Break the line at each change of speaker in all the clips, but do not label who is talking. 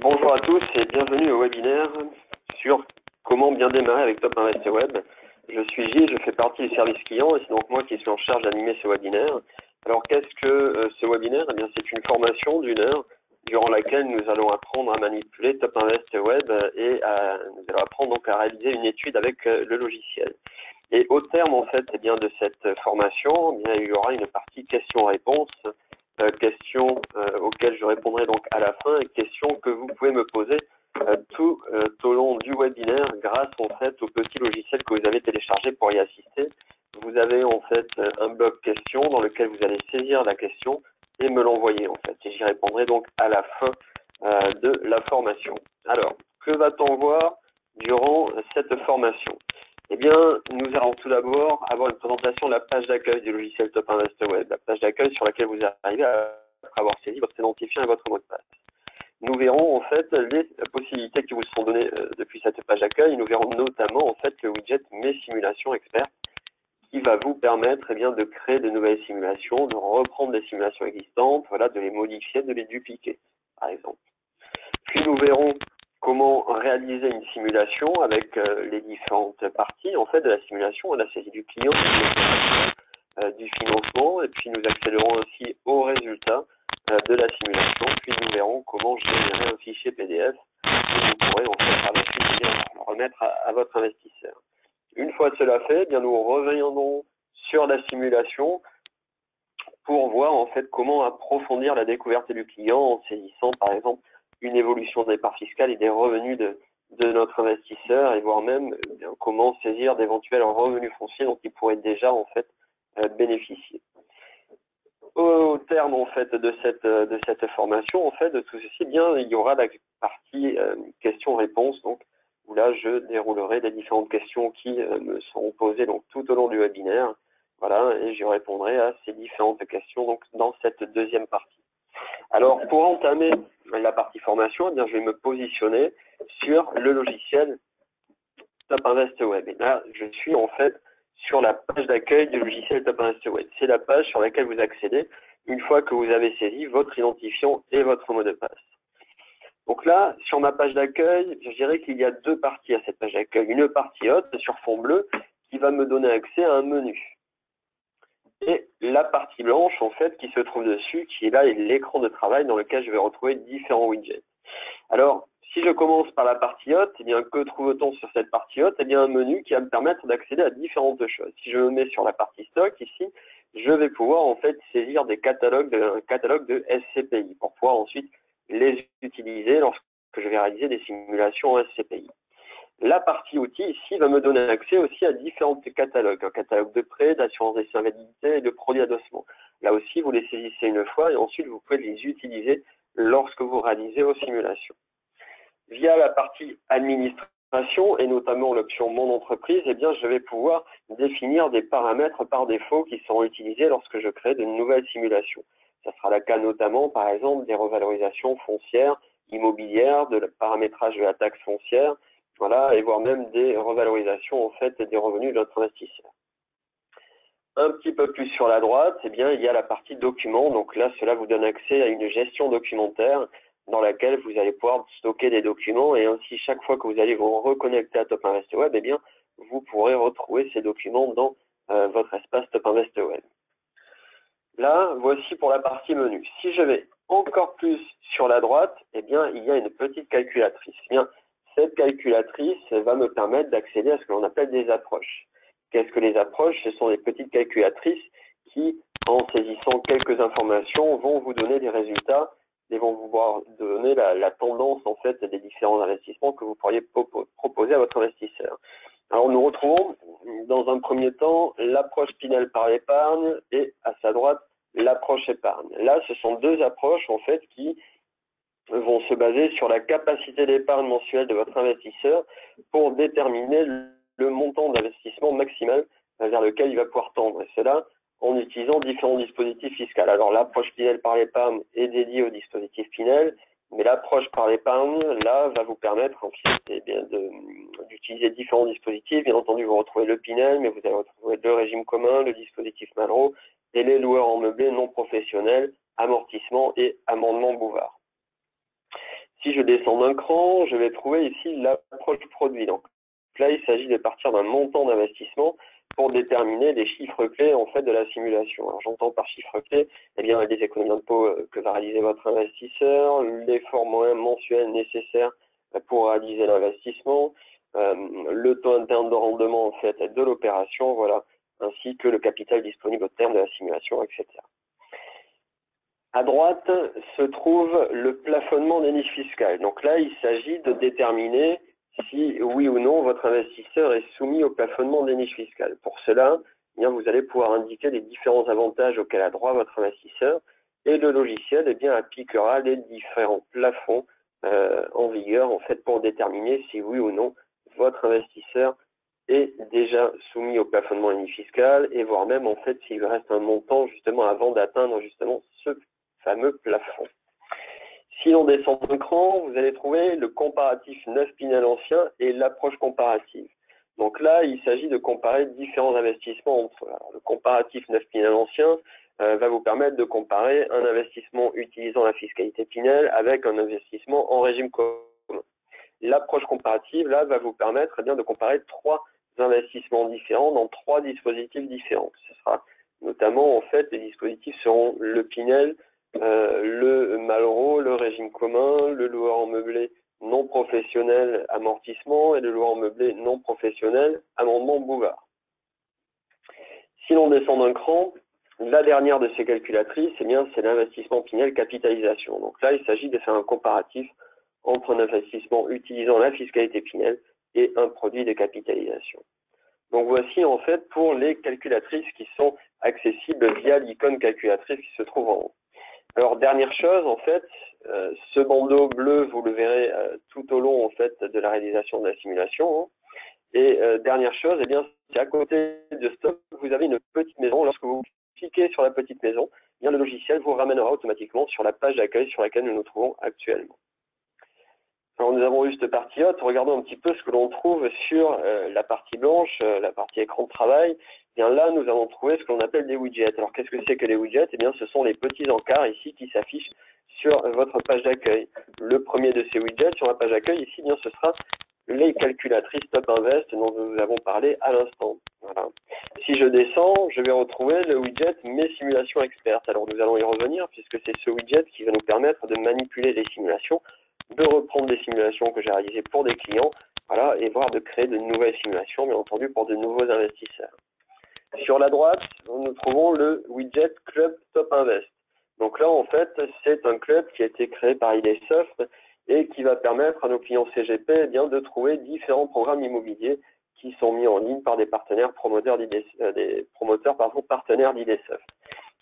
Bonjour à tous et bienvenue au webinaire sur comment bien démarrer avec Top Invest Web. Je suis Gilles, je fais partie du service client et c'est donc moi qui suis en charge d'animer ce webinaire. Alors qu'est-ce que ce webinaire? Eh bien, c'est une formation d'une heure durant laquelle nous allons apprendre à manipuler Top Invest Web et nous allons apprendre donc à réaliser une étude avec le logiciel. Et au terme en fait de cette formation, il y aura une partie questions-réponses. Questions auxquelles je répondrai donc à la fin et questions que vous pouvez me poser tout au long du webinaire grâce en fait au petit logiciel que vous avez téléchargé pour y assister. Vous avez en fait un bloc questions dans lequel vous allez saisir la question et me l'envoyer en fait. Et j'y répondrai donc à la fin de la formation. Alors, que va-t-on voir durant cette formation? Eh bien, nous allons tout d'abord avoir une présentation de la page d'accueil du logiciel Top Invest Web, la page d'accueil sur laquelle vous arrivez après avoir saisi votre identifiant et votre mot de passe. Nous verrons en fait les possibilités qui vous sont données depuis cette page d'accueil. Nous verrons notamment en fait le widget Mes simulations experts qui va vous permettre de créer de nouvelles simulations, de reprendre des simulations existantes, voilà, de les modifier, de les dupliquer, par exemple. Puis nous verrons comment réaliser une simulation avec les différentes parties en fait de la simulation, la saisie du client, du financement, et puis nous accéderons aussi aux résultats de la simulation. Puis nous verrons comment générer un fichier PDF que vous pourrez en fait par la suite remettre à votre investisseur. Une fois cela fait, nous reviendrons sur la simulation pour voir en fait comment approfondir la découverte du client en saisissant par exemple une évolution des parts fiscales et des revenus de notre investisseur et voir même comment saisir d'éventuels revenus fonciers dont il pourrait déjà en fait bénéficier. Au terme en fait de cette formation, en fait de tout ceci, il y aura la partie questions-réponses, donc où là je déroulerai les différentes questions qui me seront posées donc tout au long du webinaire. Voilà, et je répondrai à ces différentes questions donc dans cette deuxième partie. Alors pour entamer la partie formation, je vais me positionner sur le logiciel Top Invest Web. Et là, je suis en fait sur la page d'accueil du logiciel Top Invest Web. C'est la page sur laquelle vous accédez une fois que vous avez saisi votre identifiant et votre mot de passe. Donc là, sur ma page d'accueil, je dirais qu'il y a deux parties à cette page d'accueil. Une partie haute sur fond bleu qui va me donner accès à un menu. Et la partie blanche, en fait, qui se trouve dessus, qui est là l'écran de travail dans lequel je vais retrouver différents widgets. Alors, si je commence par la partie haute, que trouve-t-on sur cette partie haute? Un menu qui va me permettre d'accéder à différentes choses. Si je me mets sur la partie stock, ici, je vais pouvoir en fait saisir un catalogue de SCPI pour pouvoir ensuite les utiliser lorsque je vais réaliser des simulations en SCPI. La partie outils ici va me donner accès aussi à différents catalogues, un catalogue de prêts, d'assurance des invalidités et de produits d'adossement. Là aussi, vous les saisissez une fois et ensuite vous pouvez les utiliser lorsque vous réalisez vos simulations. Via la partie administration et notamment l'option Mon entreprise, je vais pouvoir définir des paramètres par défaut qui seront utilisés lorsque je crée de nouvelles simulations. Ça sera le cas notamment, par exemple, des revalorisations foncières, immobilières, de le paramétrage de la taxe foncière, voilà, et voire même des revalorisations en fait des revenus de notre investisseur. Un petit peu plus sur la droite, il y a la partie documents. Donc là, cela vous donne accès à une gestion documentaire dans laquelle vous allez pouvoir stocker des documents et ainsi chaque fois que vous allez vous reconnecter à Top Invest Web, vous pourrez retrouver ces documents dans votre espace Top Invest Web. Là, voici pour la partie menu. Si je vais encore plus sur la droite, il y a une petite calculatrice. Cette calculatrice va me permettre d'accéder à ce que l'on appelle des approches. Qu'est-ce que les approches? Ce sont des petites calculatrices qui, en saisissant quelques informations, vont vous donner des résultats et vont vous donner la tendance en fait des différents investissements que vous pourriez proposer à votre investisseur. Alors nous retrouvons dans un premier temps l'approche Pinel par l'épargne et à sa droite l'approche épargne. Là, ce sont deux approches en fait qui vont se baser sur la capacité d'épargne mensuelle de votre investisseur pour déterminer le montant d'investissement maximal vers lequel il va pouvoir tendre. Et cela en utilisant différents dispositifs fiscaux. Alors l'approche Pinel par l'épargne est dédiée au dispositif Pinel, mais l'approche par l'épargne, là, va vous permettre en fait d'utiliser différents dispositifs. Bien entendu, vous retrouvez le Pinel, mais vous allez retrouver le régime commun, le dispositif Malraux et les loueurs en meublé non professionnels, amortissement et amendement Bouvard. Si je descends d'un cran, je vais trouver ici l'approche produit. Donc là, il s'agit de partir d'un montant d'investissement pour déterminer les chiffres clés en fait de la simulation. Alors j'entends par chiffres clés, eh bien les économies d'impôt que va réaliser votre investisseur, l'effort moyen mensuel nécessaire pour réaliser l'investissement, le taux interne de rendement en fait de l'opération, voilà, ainsi que le capital disponible au terme de la simulation, etc. À droite se trouve le plafonnement des niches fiscales. Donc là, il s'agit de déterminer si oui ou non votre investisseur est soumis au plafonnement des niches fiscales. Pour cela, eh bien, vous allez pouvoir indiquer les différents avantages auxquels a droit votre investisseur et le logiciel eh bien, appliquera les différents plafonds en vigueur en fait, pour déterminer si oui ou non votre investisseur est déjà soumis au plafonnement des niches fiscales et voire même en fait s'il reste un montant justement avant d'atteindre justement ce fameux plafond. Si l'on descend d'un cran, vous allez trouver le comparatif 9 Pinel ancien et l'approche comparative. Donc là, il s'agit de comparer différents investissements entre eux. Alors, le comparatif 9 Pinel ancien va vous permettre de comparer un investissement utilisant la fiscalité Pinel avec un investissement en régime commun. L'approche comparative, là, va vous permettre eh bien, de comparer trois investissements différents dans trois dispositifs différents. Ce sera notamment, en fait, les dispositifs seront le Pinel, le Malraux, le régime commun, le loueur en meublé non professionnel amortissement et le loueur en meublé non professionnel amendement Bouvard. Si l'on descend d'un cran, la dernière de ces calculatrices, eh bien, c'est l'investissement Pinel capitalisation. Donc là, il s'agit de faire un comparatif entre un investissement utilisant la fiscalité Pinel et un produit de capitalisation. Donc voici en fait pour les calculatrices qui sont accessibles via l'icône calculatrice qui se trouve en haut. Alors dernière chose en fait, ce bandeau bleu vous le verrez tout au long en fait de la réalisation de la simulation. Hein. Et dernière chose, eh bien c'est à côté de Stop, vous avez une petite maison. Lorsque vous cliquez sur la petite maison, eh bien le logiciel vous ramènera automatiquement sur la page d'accueil sur laquelle nous nous trouvons actuellement. Alors nous avons eu cette partie haute, regardons un petit peu ce que l'on trouve sur la partie blanche, la partie écran de travail. Bien là, nous allons trouver ce que l'on appelle des widgets. Alors qu'est-ce que c'est que les widgets? Eh bien, ce sont les petits encarts ici qui s'affichent sur votre page d'accueil. Le premier de ces widgets sur la page d'accueil ici, bien, ce sera les calculatrices Top Invest dont nous avons parlé à l'instant. Voilà. Si je descends, je vais retrouver le widget Mes simulations expertes. Alors nous allons y revenir puisque c'est ce widget qui va nous permettre de manipuler les simulations, de reprendre des simulations que j'ai réalisées pour des clients, voilà, et voire de créer de nouvelles simulations, bien entendu, pour de nouveaux investisseurs. Sur la droite, nous trouvons le widget Club Top Invest. Donc là, en fait, c'est un club qui a été créé par IDSoft et qui va permettre à nos clients CGP eh bien, de trouver différents programmes immobiliers qui sont mis en ligne par des partenaires partenaires d'IDSoft.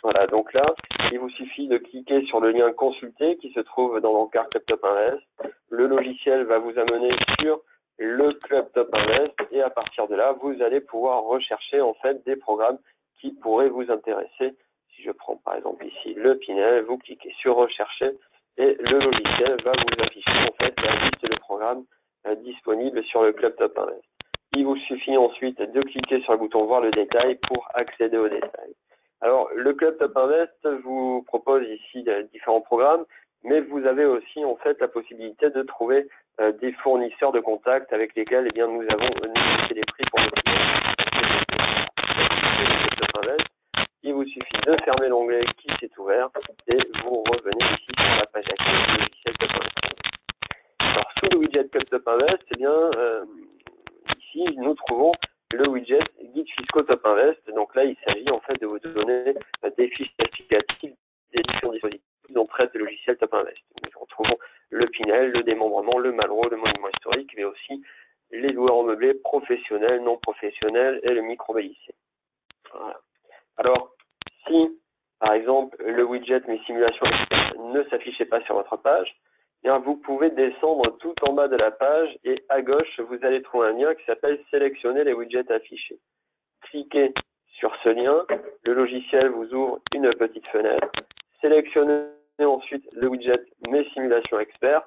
Voilà, donc là, il vous suffit de cliquer sur le lien consulter qui se trouve dans l'encart Club Top Invest. Le logiciel va vous amener sur le Club Top Invest et à partir de là, vous allez pouvoir rechercher en fait des programmes qui pourraient vous intéresser. Si je prends par exemple ici le Pinel, vous cliquez sur rechercher et le logiciel va vous afficher en fait la liste de programmes disponibles sur le Club Top Invest. Il vous suffit ensuite de cliquer sur le bouton voir le détail pour accéder au détail. Alors, le Club Top Invest vous propose ici différents programmes, mais vous avez aussi en fait la possibilité de trouver des fournisseurs de contact avec lesquels eh bien, nous avons négocié les prix pour nos clients. Il vous suffit de fermer l'onglet qui s'est ouvert et vous revenez ici sur la page d'accueil du logiciel Top Invest. Alors, sous le widget Club Top Invest, eh bien, ici, nous trouvons le widget Guide fiscaux Top Invest. Donc là, il s'agit en fait de vous donner des fiches explicatives des différents dispositifs dont traite le logiciel Top Invest. Nous retrouvons le Pinel, le démembrement, le Malraux, le monument historique, mais aussi les loueurs en meublé professionnels, non professionnels et le micro-BIC. Voilà. Alors, si, par exemple, le widget Mes simulations ne s'affichait pas sur votre page, bien, vous pouvez descendre tout en bas de la page et à gauche, vous allez trouver un lien qui s'appelle Sélectionner les widgets affichés. Cliquez sur ce lien, le logiciel vous ouvre une petite fenêtre. Sélectionnez ensuite le widget Mes simulations expertes,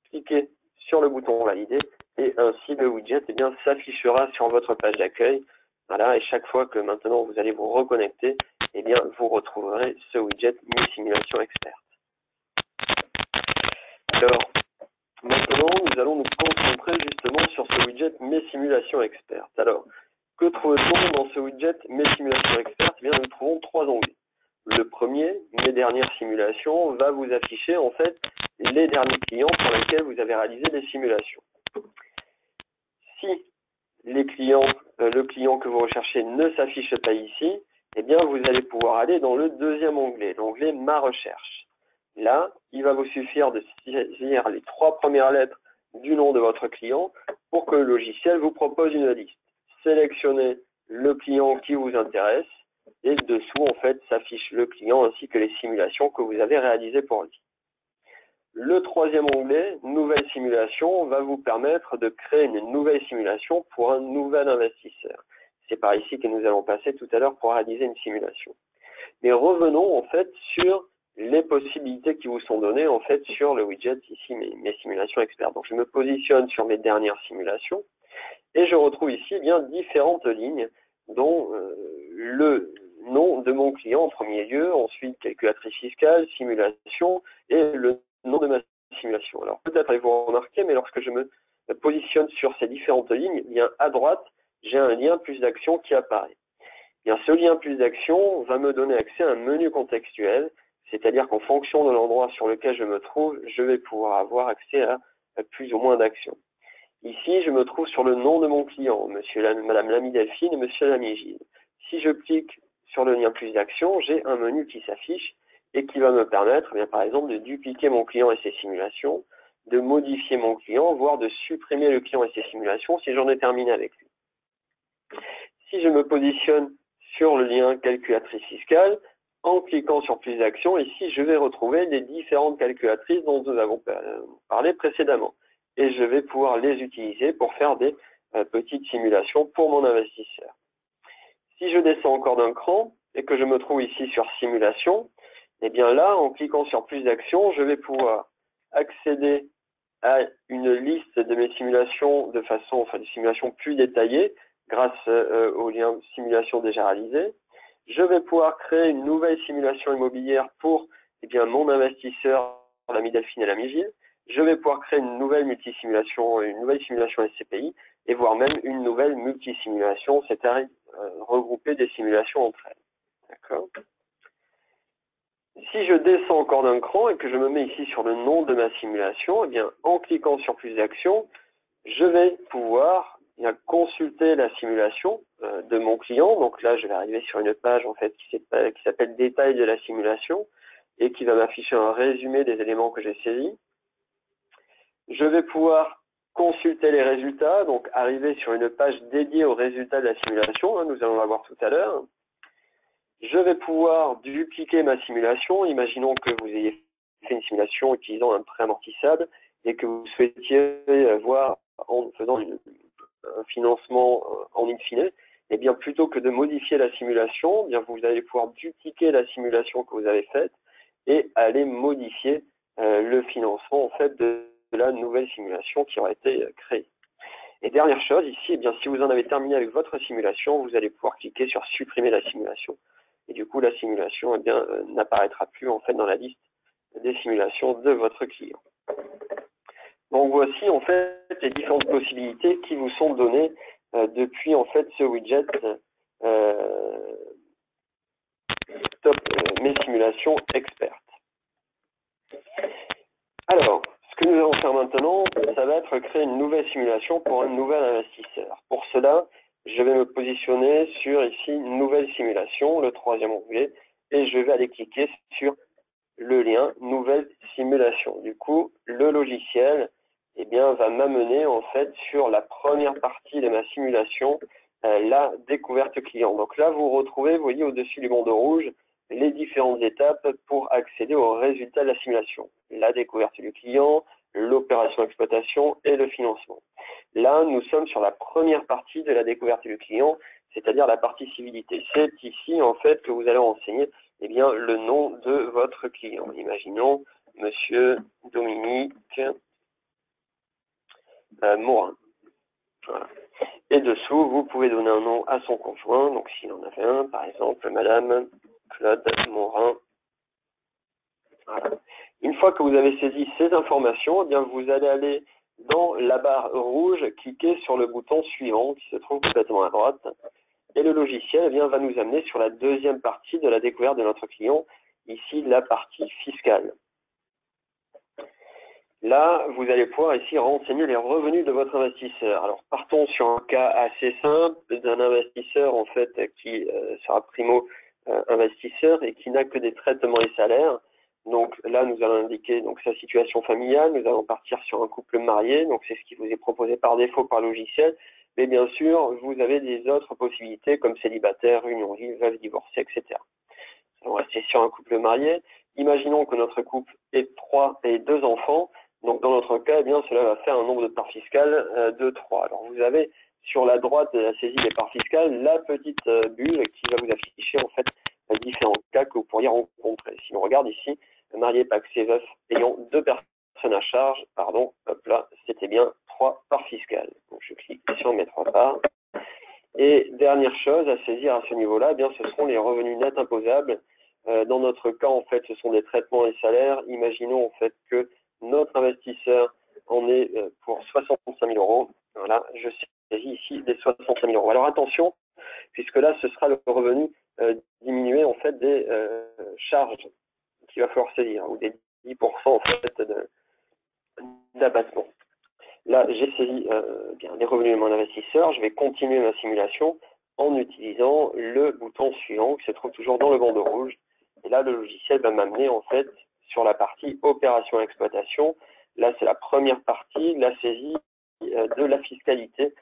cliquez sur le bouton Valider et ainsi le widget eh bien, s'affichera sur votre page d'accueil. Voilà, et chaque fois que maintenant vous allez vous reconnecter, eh bien, vous retrouverez ce widget Mes simulations expertes. Alors, Mes simulations expertes. Alors, que trouve-t-on dans ce widget Mes simulations expertes? Eh bien, nous trouvons 3 onglets. Le premier, Mes dernières simulations, va vous afficher en fait les derniers clients pour lesquels vous avez réalisé des simulations. Si le client que vous recherchez ne s'affiche pas ici, eh bien, vous allez pouvoir aller dans le deuxième onglet, l'onglet Ma recherche. Là, il va vous suffire de saisir les 3 premières lettres du nom de votre client pour que le logiciel vous propose une liste. Sélectionnez le client qui vous intéresse et dessous, en fait, s'affiche le client ainsi que les simulations que vous avez réalisées pour lui. Le troisième onglet, Nouvelle simulation, va vous permettre de créer une nouvelle simulation pour un nouvel investisseur. C'est par ici que nous allons passer tout à l'heure pour réaliser une simulation. Mais revenons en fait sur les possibilités qui vous sont données en fait sur le widget ici, mes simulations experts. Donc je me positionne sur mes dernières simulations et je retrouve ici bien différentes lignes dont le nom de mon client en premier lieu, ensuite calculatrice fiscale, simulation et le nom de ma simulation. Alors peut-être avez-vous remarqué, mais lorsque je me positionne sur ces différentes lignes, bien à droite, j'ai un lien plus d'action qui apparaît. Bien, ce lien plus d'action va me donner accès à un menu contextuel, c'est-à-dire qu'en fonction de l'endroit sur lequel je me trouve, je vais pouvoir avoir accès à plus ou moins d'actions. Ici, je me trouve sur le nom de mon client, Madame Lamy Delphine et Monsieur Lamy Gilles. Si je clique sur le lien plus d'action, j'ai un menu qui s'affiche et qui va me permettre, bien, par exemple, de dupliquer mon client et ses simulations, de modifier mon client, voire de supprimer le client et ses simulations si j'en ai terminé avec lui. Si je me positionne sur le lien calculatrice fiscale, en cliquant sur plus d'actions, ici je vais retrouver les différentes calculatrices dont nous avons parlé précédemment. Et je vais pouvoir les utiliser pour faire des petites simulations pour mon investisseur. Si je descends encore d'un cran et que je me trouve ici sur simulation, eh bien là, en cliquant sur plus d'actions, je vais pouvoir accéder à une liste de mes simulations de façon, des simulations plus détaillées grâce au lien simulation déjà réalisé. Je vais pouvoir créer une nouvelle simulation immobilière pour mon investisseur, Lamy Delphine et Lamy Gilles. Je vais pouvoir créer une nouvelle multisimulation, une nouvelle simulation SCPI et voire même une nouvelle multisimulation, c'est-à-dire regrouper des simulations entre elles. D'accord ? Si je descends encore d'un cran et que je me mets ici sur le nom de ma simulation, eh bien, en cliquant sur plus d'actions, je vais pouvoir consulter la simulation de mon client. Donc là, je vais arriver sur une page en fait qui s'appelle Détails de la simulation et qui va m'afficher un résumé des éléments que j'ai saisis. Je vais pouvoir consulter les résultats, donc arriver sur une page dédiée aux résultats de la simulation. Nous allons la voir tout à l'heure. Je vais pouvoir dupliquer ma simulation. Imaginons que vous ayez fait une simulation utilisant un prêt amortissable et que vous souhaitiez voir en faisant un financement en in fine, eh bien plutôt que de modifier la simulation, eh bien vous allez pouvoir dupliquer la simulation que vous avez faite et aller modifier le financement en fait de la nouvelle simulation qui aura été créée. Et dernière chose, ici, eh bien, si vous en avez terminé avec votre simulation, vous allez pouvoir cliquer sur supprimer la simulation. Et du coup, la simulation n'apparaîtra plus en fait dans la liste des simulations de votre client. Donc voici en fait les différentes possibilités qui vous sont données depuis en fait ce widget Mes simulations expertes. Alors, ce que nous allons faire maintenant, ça va être créer une nouvelle simulation pour un nouvel investisseur. Pour cela, je vais me positionner sur ici Nouvelle simulation, le troisième onglet, et je vais aller cliquer sur le lien Nouvelle simulation. Du coup, le logiciel va m'amener en fait sur la première partie de ma simulation, la découverte client. Donc là, vous retrouvez, vous voyez au-dessus du bandeau rouge, les différentes étapes pour accéder aux résultats de la simulation. La découverte du client, l'opération d'exploitation et le financement. Là, nous sommes sur la première partie de la découverte du client, c'est-à-dire la partie civilité. C'est ici, en fait, que vous allez renseigner le nom de votre client. Imaginons Monsieur Dominique Morin. Voilà. Et dessous, vous pouvez donner un nom à son conjoint. Donc, s'il en avait un, par exemple, Madame Claude Morin. Voilà. Une fois que vous avez saisi ces informations, vous allez aller dans la barre rouge, cliquez sur le bouton suivant qui se trouve complètement à droite. Et le logiciel eh bien, va nous amener sur la deuxième partie de la découverte de notre client, ici la partie fiscale. Là, vous allez pouvoir ici renseigner les revenus de votre investisseur. Alors, partons sur un cas assez simple d'un investisseur en fait qui sera primo investisseur et qui n'a que des traitements et salaires. Donc là, nous allons indiquer donc sa situation familiale. Nous allons partir sur un couple marié. Donc c'est ce qui vous est proposé par défaut par logiciel. Mais bien sûr, vous avez des autres possibilités comme célibataire, union libre, veuve, divorcé, etc. On va rester sur un couple marié. Imaginons que notre couple ait 3 et 2 enfants. Donc, dans notre cas, eh bien, cela va faire un nombre de parts fiscales de 3. Alors, vous avez sur la droite de la saisie des parts fiscales la petite bulle qui va vous afficher en fait différents cas que vous pourriez rencontrer. Si on regarde ici, marié, pacsé, veuf, ayant 2 personnes à charge, pardon, hop là, c'était bien 3 parts fiscales. Donc, je clique sur mes 3 parts. Et dernière chose à saisir à ce niveau-là, eh bien, ce seront les revenus nets imposables. Dans notre cas, en fait, ce sont des traitements et salaires. Imaginons en fait que notre investisseur en est pour 65 000 euros. Voilà, je saisis ici des 65 000 euros. Alors attention, puisque là, ce sera le revenu diminué en fait des charges qu'il va falloir saisir, ou des 10% en fait d'abattement. Là, j'ai saisi bien les revenus de mon investisseur. Je vais continuer ma simulation en utilisant le bouton suivant qui se trouve toujours dans le bandeau rouge. Et là, le logiciel va m'amener en fait sur la partie opération exploitation. Là, c'est la première partie, la saisie de la fiscalité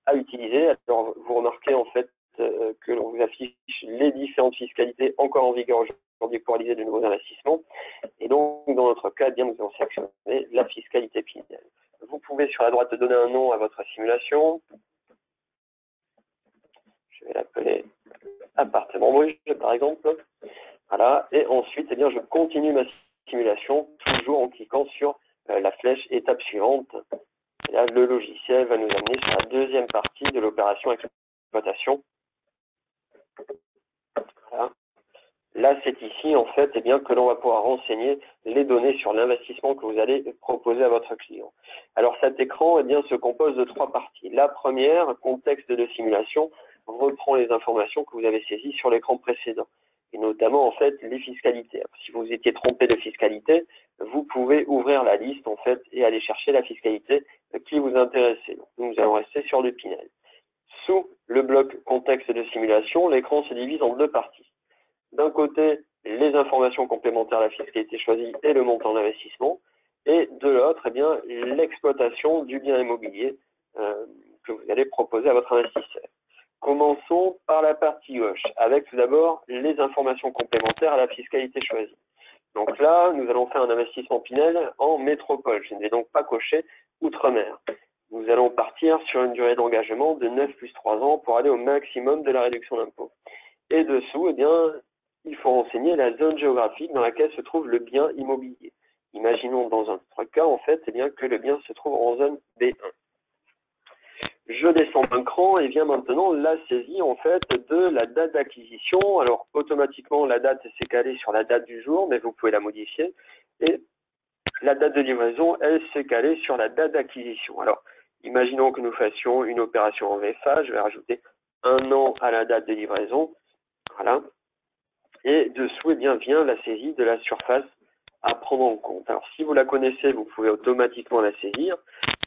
à utiliser. Alors, vous remarquez en fait que l'on vous affiche les différentes fiscalités encore en vigueur aujourd'hui pour réaliser de nouveaux investissements. Et donc, dans notre cas, eh bien, nous allons sélectionner la fiscalité Pinel. Vous pouvez sur la droite donner un nom à votre simulation. Je vais l'appeler appartement Bruges, par exemple. Voilà. Et ensuite, eh bien, je continue ma simulation, toujours en cliquant sur la flèche étape suivante. Et là, le logiciel va nous amener sur la deuxième partie de l'opération exploitation. Voilà. Là, c'est ici, en fait, eh bien, que l'on va pouvoir renseigner les données sur l'investissement que vous allez proposer à votre client. Alors, cet écran, eh bien, se compose de 3 parties. La première, contexte de simulation, reprend les informations que vous avez saisies sur l'écran précédent, et notamment, en fait, les fiscalités. Alors, si vous étiez trompé de fiscalité, vous pouvez ouvrir la liste, en fait, et aller chercher la fiscalité qui vous intéressait. Donc, nous allons rester sur le Pinel. Sous le bloc contexte de simulation, l'écran se divise en 2 parties. D'un côté, les informations complémentaires à la fiscalité choisie et le montant d'investissement, et de l'autre, eh bien, l'exploitation du bien immobilier que vous allez proposer à votre investisseur. Commençons par la partie gauche, avec tout d'abord les informations complémentaires à la fiscalité choisie. Donc là, nous allons faire un investissement Pinel en métropole. Je ne vais donc pas cocher Outre-mer. Nous allons partir sur une durée d'engagement de 9 plus 3 ans pour aller au maximum de la réduction d'impôt. Et dessous, eh bien, il faut renseigner la zone géographique dans laquelle se trouve le bien immobilier. Imaginons dans un autre cas, en fait, eh bien, que le bien se trouve en zone B1. Je descends d'un cran et viens maintenant la saisie, en fait, de la date d'acquisition. Alors, automatiquement, la date s'est calée sur la date du jour, mais vous pouvez la modifier. Et la date de livraison, elle s'est calée sur la date d'acquisition. Alors, imaginons que nous fassions une opération en VFA. Je vais rajouter 1 an à la date de livraison. Voilà. Et dessous, eh bien, vient la saisie de la surface à prendre en compte. Alors, si vous la connaissez, vous pouvez automatiquement la saisir.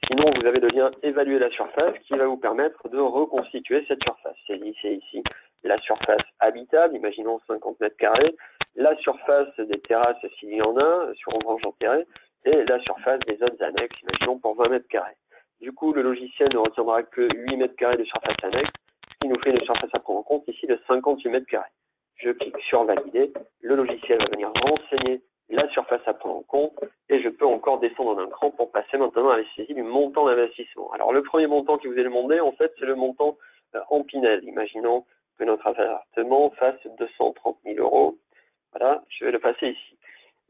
Sinon, vous avez le lien évaluer la surface qui va vous permettre de reconstituer cette surface. Saisissez ici la surface habitable, imaginons 50 mètres carrés, la surface des terrasses s'il y en a, sur ouvrange enterré, et la surface des autres annexes, imaginons pour 20 mètres carrés. Du coup, le logiciel ne retiendra que 8 mètres carrés de surface annexe, ce qui nous fait une surface à prendre en compte ici de 58 mètres carrés. Je clique sur valider, le logiciel va venir renseigner la surface à prendre en compte et je peux encore descendre d'un cran pour passer maintenant à la saisie du montant d'investissement. Alors le premier montant qui vous est demandé, en fait, c'est le montant en Pinel. Imaginons que notre appartement fasse 230 000 euros. Voilà, je vais le passer ici.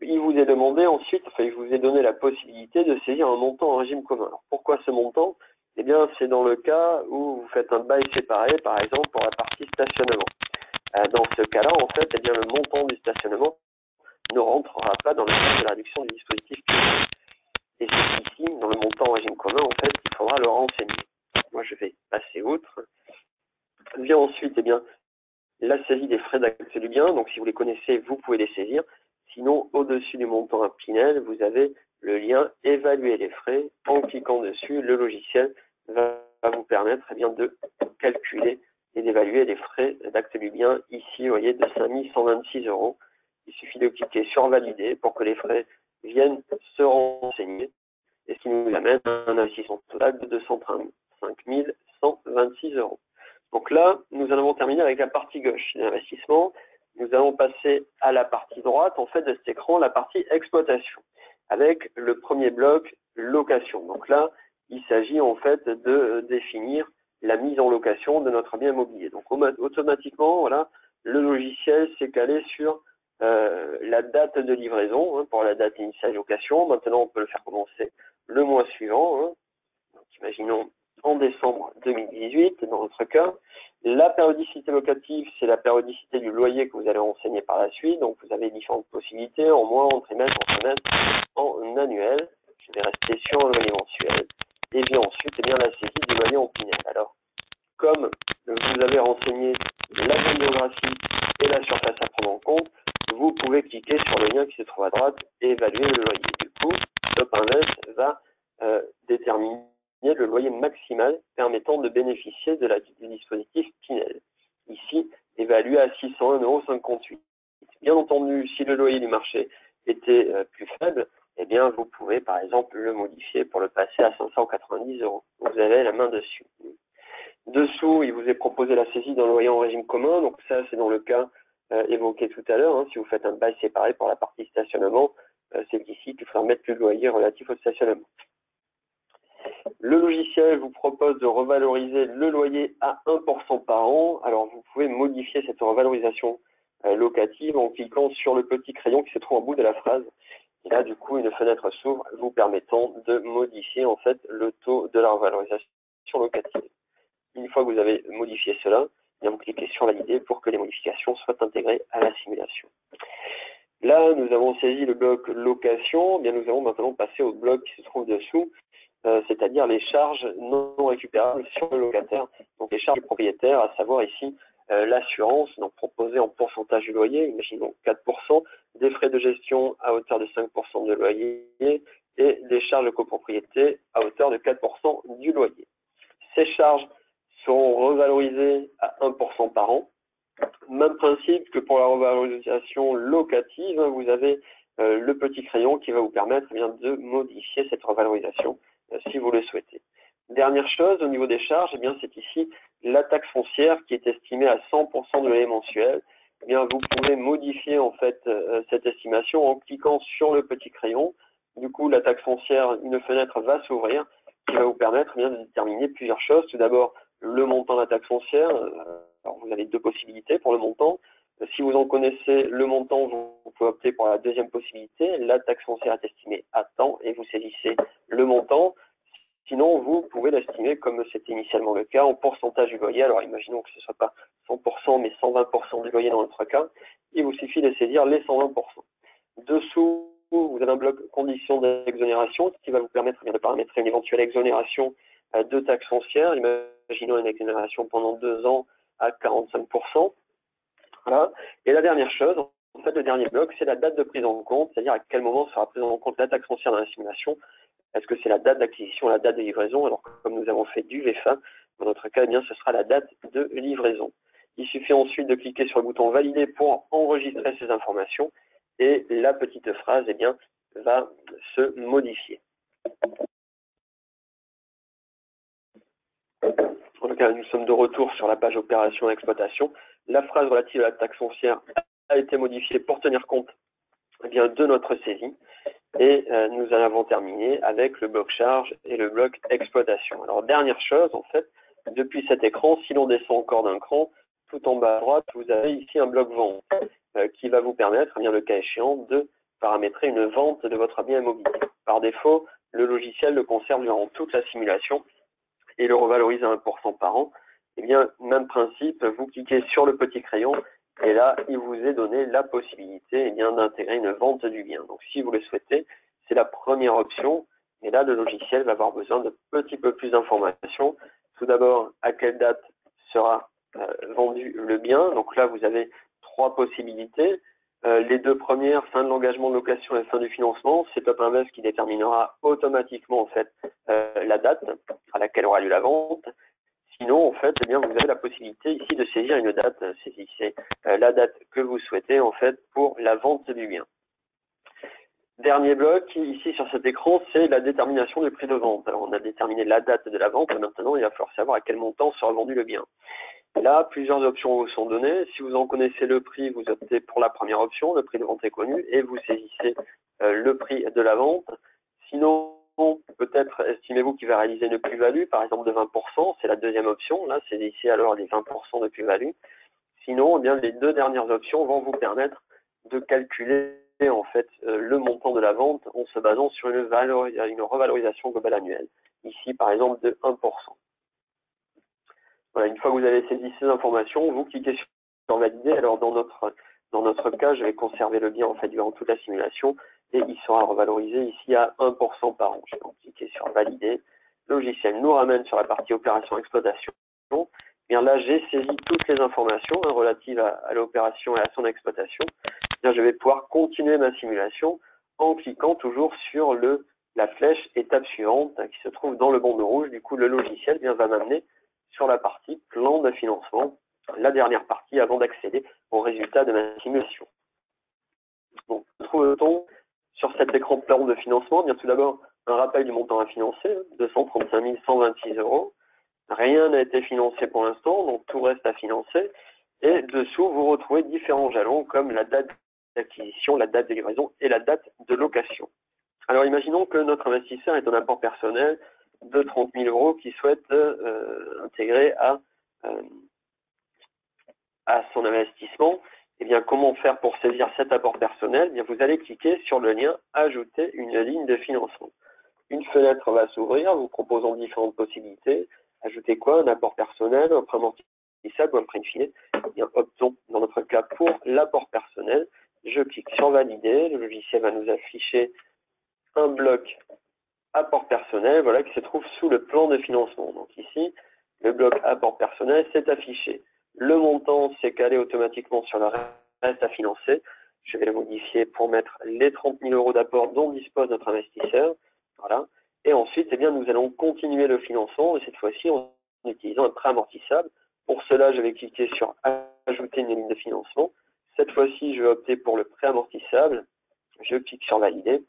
Il vous est demandé ensuite, il vous est donné la possibilité de saisir un montant en régime commun. Alors pourquoi ce montant? Eh bien, c'est dans le cas où vous faites un bail séparé, par exemple, pour la partie stationnement. Dans ce cas-là, en fait, eh bien, le montant du stationnement ne rentrera pas dans le cadre de la réduction du dispositif. Et c'est ici, dans le montant en régime commun, en fait, il faudra le renseigner. Moi, je vais passer outre. Vient ensuite, eh bien, la saisie des frais d'accès du bien. Donc, si vous les connaissez, vous pouvez les saisir. Sinon, au-dessus du montant à Pinel, vous avez le lien évaluer les frais. En cliquant dessus, le logiciel va vous permettre eh bien, de calculer et d'évaluer les frais d'accès du bien. Ici, vous voyez, de 5 126 €. Il suffit de cliquer sur valider pour que les frais viennent se renseigner. Et ce qui nous amène à un investissement total de 235 126 €. Donc là, nous allons terminer avec la partie gauche de l'investissement. Nous allons passer à la partie droite, en fait, de cet écran, la partie exploitation, avec le premier bloc location. Donc là, il s'agit en fait de définir la mise en location de notre bien immobilier. Donc automatiquement, voilà, le logiciel s'est calé sur la date de livraison pour la date initiale de location. Maintenant, on peut le faire commencer le mois suivant. Donc, imaginons en décembre 2018, dans notre cas. La périodicité locative, c'est la périodicité du loyer que vous allez renseigner par la suite. Donc, vous avez différentes possibilités, en mois, en trimestre, en semaine, en annuel. Je vais rester sur un loyer mensuel. Et bien ensuite, eh bien, la saisie du loyer en Pinel. Alors, comme vous avez renseigné la zone géographique et la surface à prendre en compte, vous pouvez cliquer sur le lien qui se trouve à droite et évaluer le loyer. Du coup, Top Invest va déterminer le loyer maximal permettant de bénéficier du dispositif Pinel. Ici, évalué à 601,58 €. Bien entendu, si le loyer du marché était plus faible, eh bien, vous pouvez, par exemple, le modifier pour le passer à 590 €. Vous avez la main dessus. Dessous, il vous est proposé la saisie d'un loyer en régime commun. Donc ça, c'est dans le cas évoqué tout à l'heure. Si vous faites un bail séparé pour la partie stationnement, c'est ici qu'il faudra mettre le loyer relatif au stationnement. Le logiciel vous propose de revaloriser le loyer à 1% par an. Alors, vous pouvez modifier cette revalorisation locative en cliquant sur le petit crayon qui se trouve en bout de la phrase. Et là, du coup, une fenêtre s'ouvre vous permettant de modifier en fait le taux de la revalorisation locative. Une fois que vous avez modifié cela, bien vous cliquez sur valider pour que les modifications soient intégrées à la simulation. Là, nous avons saisi le bloc location. Bien, nous allons maintenant passer au bloc qui se trouve dessous, c'est-à-dire les charges non récupérables sur le locataire. Donc les charges du propriétaire, à savoir ici l'assurance, donc proposée en pourcentage du loyer, imaginons 4%, des frais de gestion à hauteur de 5% de loyer et des charges de copropriété à hauteur de 4% du loyer. Ces charges seront revalorisées à 1% par an. Même principe que pour la revalorisation locative, vous avez le petit crayon qui va vous permettre de modifier cette revalorisation si vous le souhaitez. Dernière chose, au niveau des charges, c'est ici la taxe foncière qui est estimée à 100% de loyer mensuel. Vous pouvez modifier en fait cette estimation en cliquant sur le petit crayon. Du coup, la taxe foncière, une fenêtre va s'ouvrir qui va vous permettre de déterminer plusieurs choses. Tout d'abord, le montant de la taxe foncière. Alors, vous avez deux possibilités pour le montant. Si vous en connaissez le montant, vous pouvez opter pour la deuxième possibilité. La taxe foncière est estimée à temps et vous saisissez le montant. Sinon, vous pouvez l'estimer, comme c'était initialement le cas, en pourcentage du loyer. Alors, imaginons que ce ne soit pas 100%, mais 120% du loyer dans notre cas. Il vous suffit de saisir les 120%. Dessous, vous avez un bloc conditions d'exonération qui va vous permettre de paramétrer une éventuelle exonération de taxes foncières. Imaginons une exonération pendant 2 ans à 45%. Voilà. Et la dernière chose, en fait, le dernier bloc, c'est la date de prise en compte, c'est-à-dire à quel moment sera prise en compte la taxe foncière dans la simulation. Est-ce que c'est la date d'acquisition, la date de livraison? Alors, comme nous avons fait du VFA, dans notre cas, ce sera la date de livraison. Il suffit ensuite de cliquer sur le bouton valider pour enregistrer ces informations et la petite phrase, va se modifier. En tout cas, nous sommes de retour sur la page opération et exploitation. La phrase relative à la taxe foncière a été modifiée pour tenir compte de notre saisie. Et nous en avons terminé avec le bloc charge et le bloc exploitation. Alors, dernière chose, en fait, depuis cet écran, si l'on descend encore d'un cran, tout en bas à droite, vous avez ici un bloc vente qui va vous permettre, le cas échéant, de paramétrer une vente de votre bien immobilier. Par défaut, le logiciel le conserve durant toute la simulation et le revalorise à 1% par an. Même principe, vous cliquez sur le petit crayon et là, il vous est donné la possibilité d'intégrer une vente du bien. Donc, si vous le souhaitez, c'est la première option. Et là, le logiciel va avoir besoin de petit peu plus d'informations. Tout d'abord, à quelle date sera vendu le bien. Donc là, vous avez trois possibilités. Les deux premières, fin de l'engagement de location et fin du financement, c'est Top Invest qui déterminera automatiquement en fait la date à laquelle aura lieu la vente. Sinon, en fait, eh bien, vous avez la possibilité ici de saisir une date. Saisissez la date que vous souhaitez en fait pour la vente du bien. Dernier bloc, ici sur cet écran, c'est la détermination du prix de vente. Alors, on a déterminé la date de la vente. Maintenant, il va falloir savoir à quel montant sera vendu le bien. Là, plusieurs options vous sont données. Si vous en connaissez le prix, vous optez pour la première option, le prix de vente est connu, et vous saisissez le prix de la vente. Sinon, peut-être estimez-vous qu'il va réaliser une plus-value, par exemple de 20%, c'est la deuxième option. Là, saisissez alors les 20% de plus-value. Sinon, eh bien, les deux dernières options vont vous permettre de calculer en fait le montant de la vente en se basant sur une revalorisation globale annuelle. Ici, par exemple, de 1%. Voilà, une fois que vous avez saisi ces informations, vous cliquez sur valider. Alors dans notre cas, je vais conserver le bien en fait durant toute la simulation et il sera revalorisé ici à 1% par an. Je vais donc cliquer sur valider. Le logiciel nous ramène sur la partie opération exploitation. Bien là, j'ai saisi toutes les informations relatives à l'opération et à son exploitation. Bien, je vais pouvoir continuer ma simulation en cliquant toujours sur la flèche étape suivante qui se trouve dans le bandeau rouge. Du coup, le logiciel va m'amener sur la partie plan de financement, la dernière partie avant d'accéder au résultat de ma simulation. Donc, trouve-t-on sur cet écran plan de financement? Bien, tout d'abord, un rappel du montant à financer, 235 126 €. Rien n'a été financé pour l'instant, donc tout reste à financer. Et dessous, vous retrouvez différents jalons comme la date d'acquisition, la date de livraison et la date de location. Alors, imaginons que notre investisseur est un apport personnel de 30 000 € qu'il souhaite intégrer à son investissement. Eh bien, comment faire pour saisir cet apport personnel? Eh bien, vous allez cliquer sur le lien « Ajouter une ligne de financement ». Une fenêtre va s'ouvrir, vous proposant différentes possibilités. Ajouter quoi? Un apport personnel, un prêt amortissable ou un prêt in fine? Eh bien, optons dans notre cas pour l'apport personnel. Je clique sur valider. Le logiciel va nous afficher un bloc apport personnel, voilà, qui se trouve sous le plan de financement. Donc ici, le bloc apport personnel s'est affiché. Le montant s'est calé automatiquement sur le reste à financer. Je vais le modifier pour mettre les 30 000 € d'apport dont dispose notre investisseur. Voilà. Et ensuite, eh bien, nous allons continuer le financement, et cette fois-ci en utilisant un prêt amortissable. Pour cela, je vais cliquer sur ajouter une ligne de financement. Cette fois-ci, je vais opter pour le prêt amortissable. Je clique sur valider.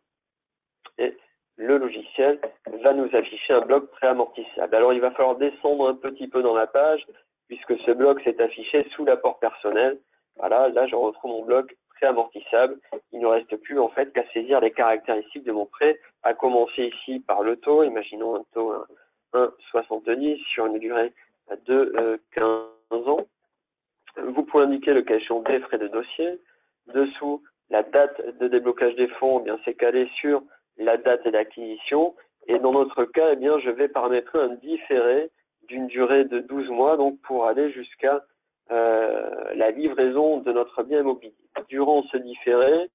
Et le logiciel va nous afficher un bloc préamortissable. Alors, il va falloir descendre un petit peu dans la page, puisque ce bloc s'est affiché sous l'apport personnel. Voilà, là, je retrouve mon bloc préamortissable. Il ne reste plus, en fait, qu'à saisir les caractéristiques de mon prêt, à commencer ici par le taux. Imaginons un taux 1,70 sur une durée de 15 ans. Vous pouvez indiquer le cas échéant des frais de dossier. Dessous, la date de déblocage des fonds, eh bien, c'est calé sur la date d'acquisition. Et dans notre cas, eh bien, je vais paramétrer un différé d'une durée de 12 mois, donc pour aller jusqu'à la livraison de notre bien immobilier. Durant ce différé,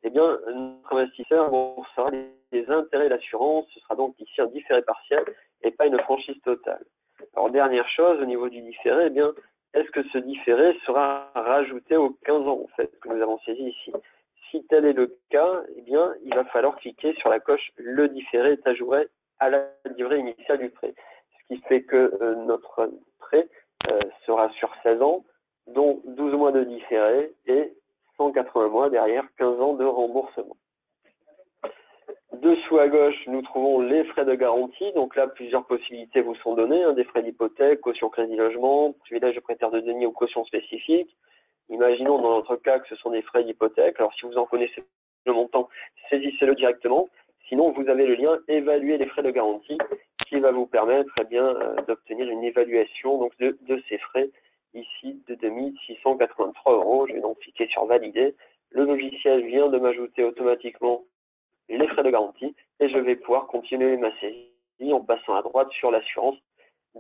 eh bien, notre investisseur remboursera les intérêts et l'assurance. Ce sera donc ici un différé partiel et pas une franchise totale. Alors, dernière chose, au niveau du différé, eh bien, est-ce que ce différé sera rajouté aux 15 ans, en fait, que nous avons saisi ici? Si tel est le cas, eh bien, il va falloir cliquer sur la coche « Le différé est ajouré à la durée initiale du prêt ». Ce qui fait que notre prêt sera sur 16 ans, dont 12 mois de différé et 180 mois derrière, 15 ans de remboursement. Dessous à gauche, nous trouvons les frais de garantie. Donc là, plusieurs possibilités vous sont données, des frais d'hypothèque, caution crédit logement, privilège de prêteur de deniers ou caution spécifique. Imaginons dans notre cas que ce sont des frais d'hypothèque. Alors si vous en connaissez le montant, saisissez-le directement. Sinon, vous avez le lien évaluer les frais de garantie qui va vous permettre d'obtenir une évaluation donc, de ces frais ici de 2 683 €. Je vais donc cliquer sur valider. Le logiciel vient de m'ajouter automatiquement les frais de garantie et je vais pouvoir continuer ma saisie en passant à droite sur l'assurance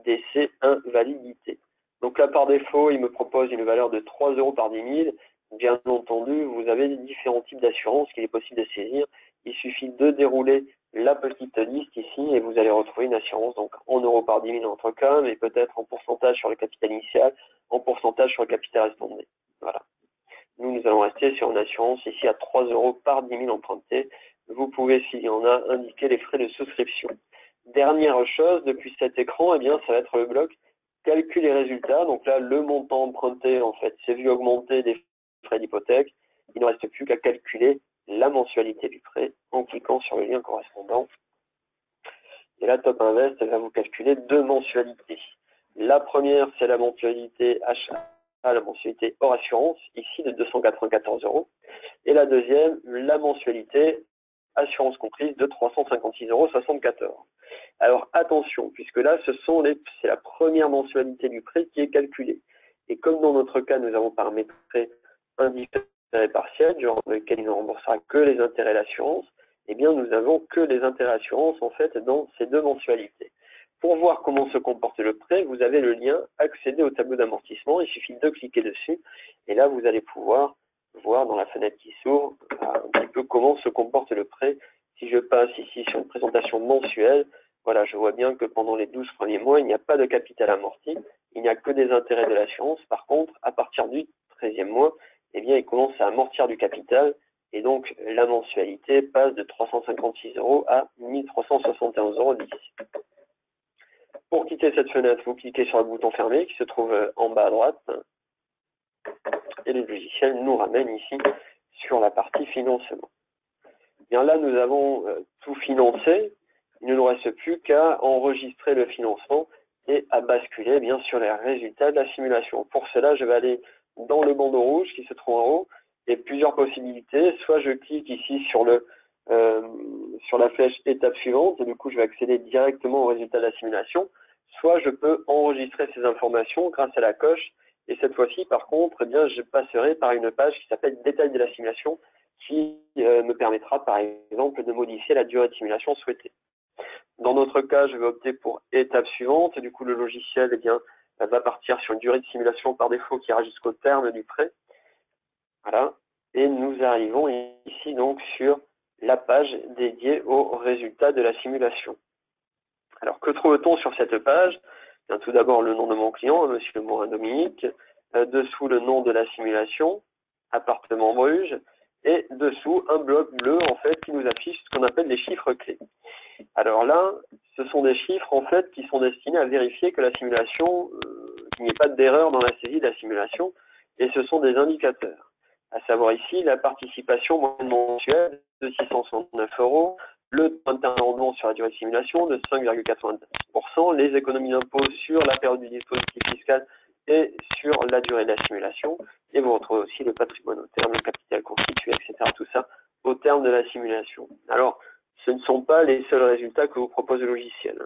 décès invalidité. Donc là, par défaut, il me propose une valeur de 3 € par 10 000. Bien entendu, vous avez différents types d'assurances qu'il est possible de saisir. Il suffit de dérouler la petite liste ici et vous allez retrouver une assurance donc en euros par 10 000 dans notre cas, mais peut-être en pourcentage sur le capital initial, en pourcentage sur le capital restant. Voilà. Nous allons rester sur une assurance ici à 3 euros par 10 000 empruntés. Vous pouvez, s'il y en a, indiquer les frais de souscription. Dernière chose, depuis cet écran, eh bien, ça va être le bloc calcul et résultats. Donc là, le montant emprunté, en fait, s'est vu augmenter des frais d'hypothèque. Il ne reste plus qu'à calculer la mensualité du prêt en cliquant sur le lien correspondant. Et là, Top Invest va vous calculer deux mensualités. La première, c'est la mensualité achat, la mensualité hors assurance, ici de 294 euros. Et la deuxième, la mensualité assurance comprise de 356,74 euros. Alors attention, puisque là, c'est la première mensualité du prêt qui est calculée. Et comme dans notre cas, nous avons paramétré un différé partiel, durant lequel il ne remboursera que les intérêts d'assurance, eh bien, nous n'avons que les intérêts d'assurance, en fait, dans ces deux mensualités. Pour voir comment se comporte le prêt, vous avez le lien accéder au tableau d'amortissement. Il suffit de cliquer dessus. Et là, vous allez pouvoir voir dans la fenêtre qui s'ouvre un petit peu comment se comporte le prêt. Si je passe ici sur une présentation mensuelle, voilà, je vois bien que pendant les 12 premiers mois, il n'y a pas de capital amorti, il n'y a que des intérêts de l'assurance. Par contre, à partir du 13e mois, eh bien, il commence à amortir du capital et donc la mensualité passe de 356 euros à 1371,10 euros. Pour quitter cette fenêtre, vous cliquez sur le bouton fermé qui se trouve en bas à droite et le logiciel nous ramène ici sur la partie financement. Bien là, nous avons tout financé. Il ne nous reste plus qu'à enregistrer le financement et à basculer bien sûr les résultats de la simulation. Pour cela, je vais aller dans le bandeau rouge qui se trouve en haut et plusieurs possibilités. Soit je clique ici sur la flèche étape suivante et du coup je vais accéder directement aux résultats de la simulation. Soit je peux enregistrer ces informations grâce à la coche et cette fois-ci par contre, eh bien, je passerai par une page qui s'appelle détail de la simulation qui me permettra par exemple de modifier la durée de simulation souhaitée. Dans notre cas, je vais opter pour étape suivante et du coup le logiciel eh bien, va partir sur une durée de simulation par défaut qui ira jusqu'au terme du prêt. Voilà. Et nous arrivons ici donc sur la page dédiée aux résultats de la simulation. Alors que trouve-t-on sur cette page? Bien, tout d'abord le nom de mon client, Monsieur Morin Dominique, dessous le nom de la simulation, appartement Bruges, et dessous un bloc bleu en fait qui nous affiche ce qu'on appelle les chiffres clés. Alors là, ce sont des chiffres en fait qui sont destinés à vérifier que la simulation, qu'il n'y ait pas d'erreur dans la saisie de la simulation, et ce sont des indicateurs. À savoir ici la participation moyenne mensuelle de 669 euros, le taux interne de rendement sur la durée de simulation de 5,90%, les économies d'impôt sur la période du dispositif fiscal et sur la durée de la simulation, et vous retrouvez aussi le patrimoine au terme, le capital constitué, etc. Tout ça au terme de la simulation. Alors, ce ne sont pas les seuls résultats que vous propose le logiciel.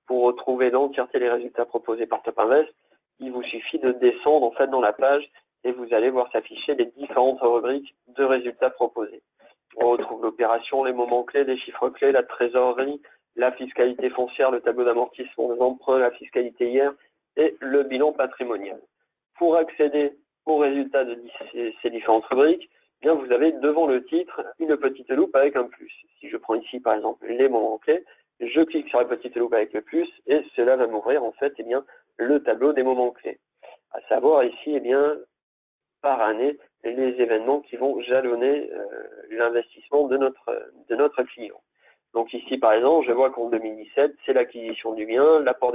Pour retrouver l'entièreté des résultats proposés par Top Invest, il vous suffit de descendre en fait dans la page et vous allez voir s'afficher les différentes rubriques de résultats proposés. On retrouve l'opération, les moments clés, les chiffres clés, la trésorerie, la fiscalité foncière, le tableau d'amortissement des emprunts, la fiscalité hier et le bilan patrimonial. Pour accéder aux résultats de ces différentes rubriques, bien vous avez devant le titre une petite loupe avec un plus. Si je prends ici par exemple les moments clés, je clique sur la petite loupe avec le plus et cela va m'ouvrir en fait bien le tableau des moments clés. À savoir ici bien par année les événements qui vont jalonner l'investissement de notre client. Donc ici, par exemple, je vois qu'en 2017, c'est l'acquisition du bien, l'apport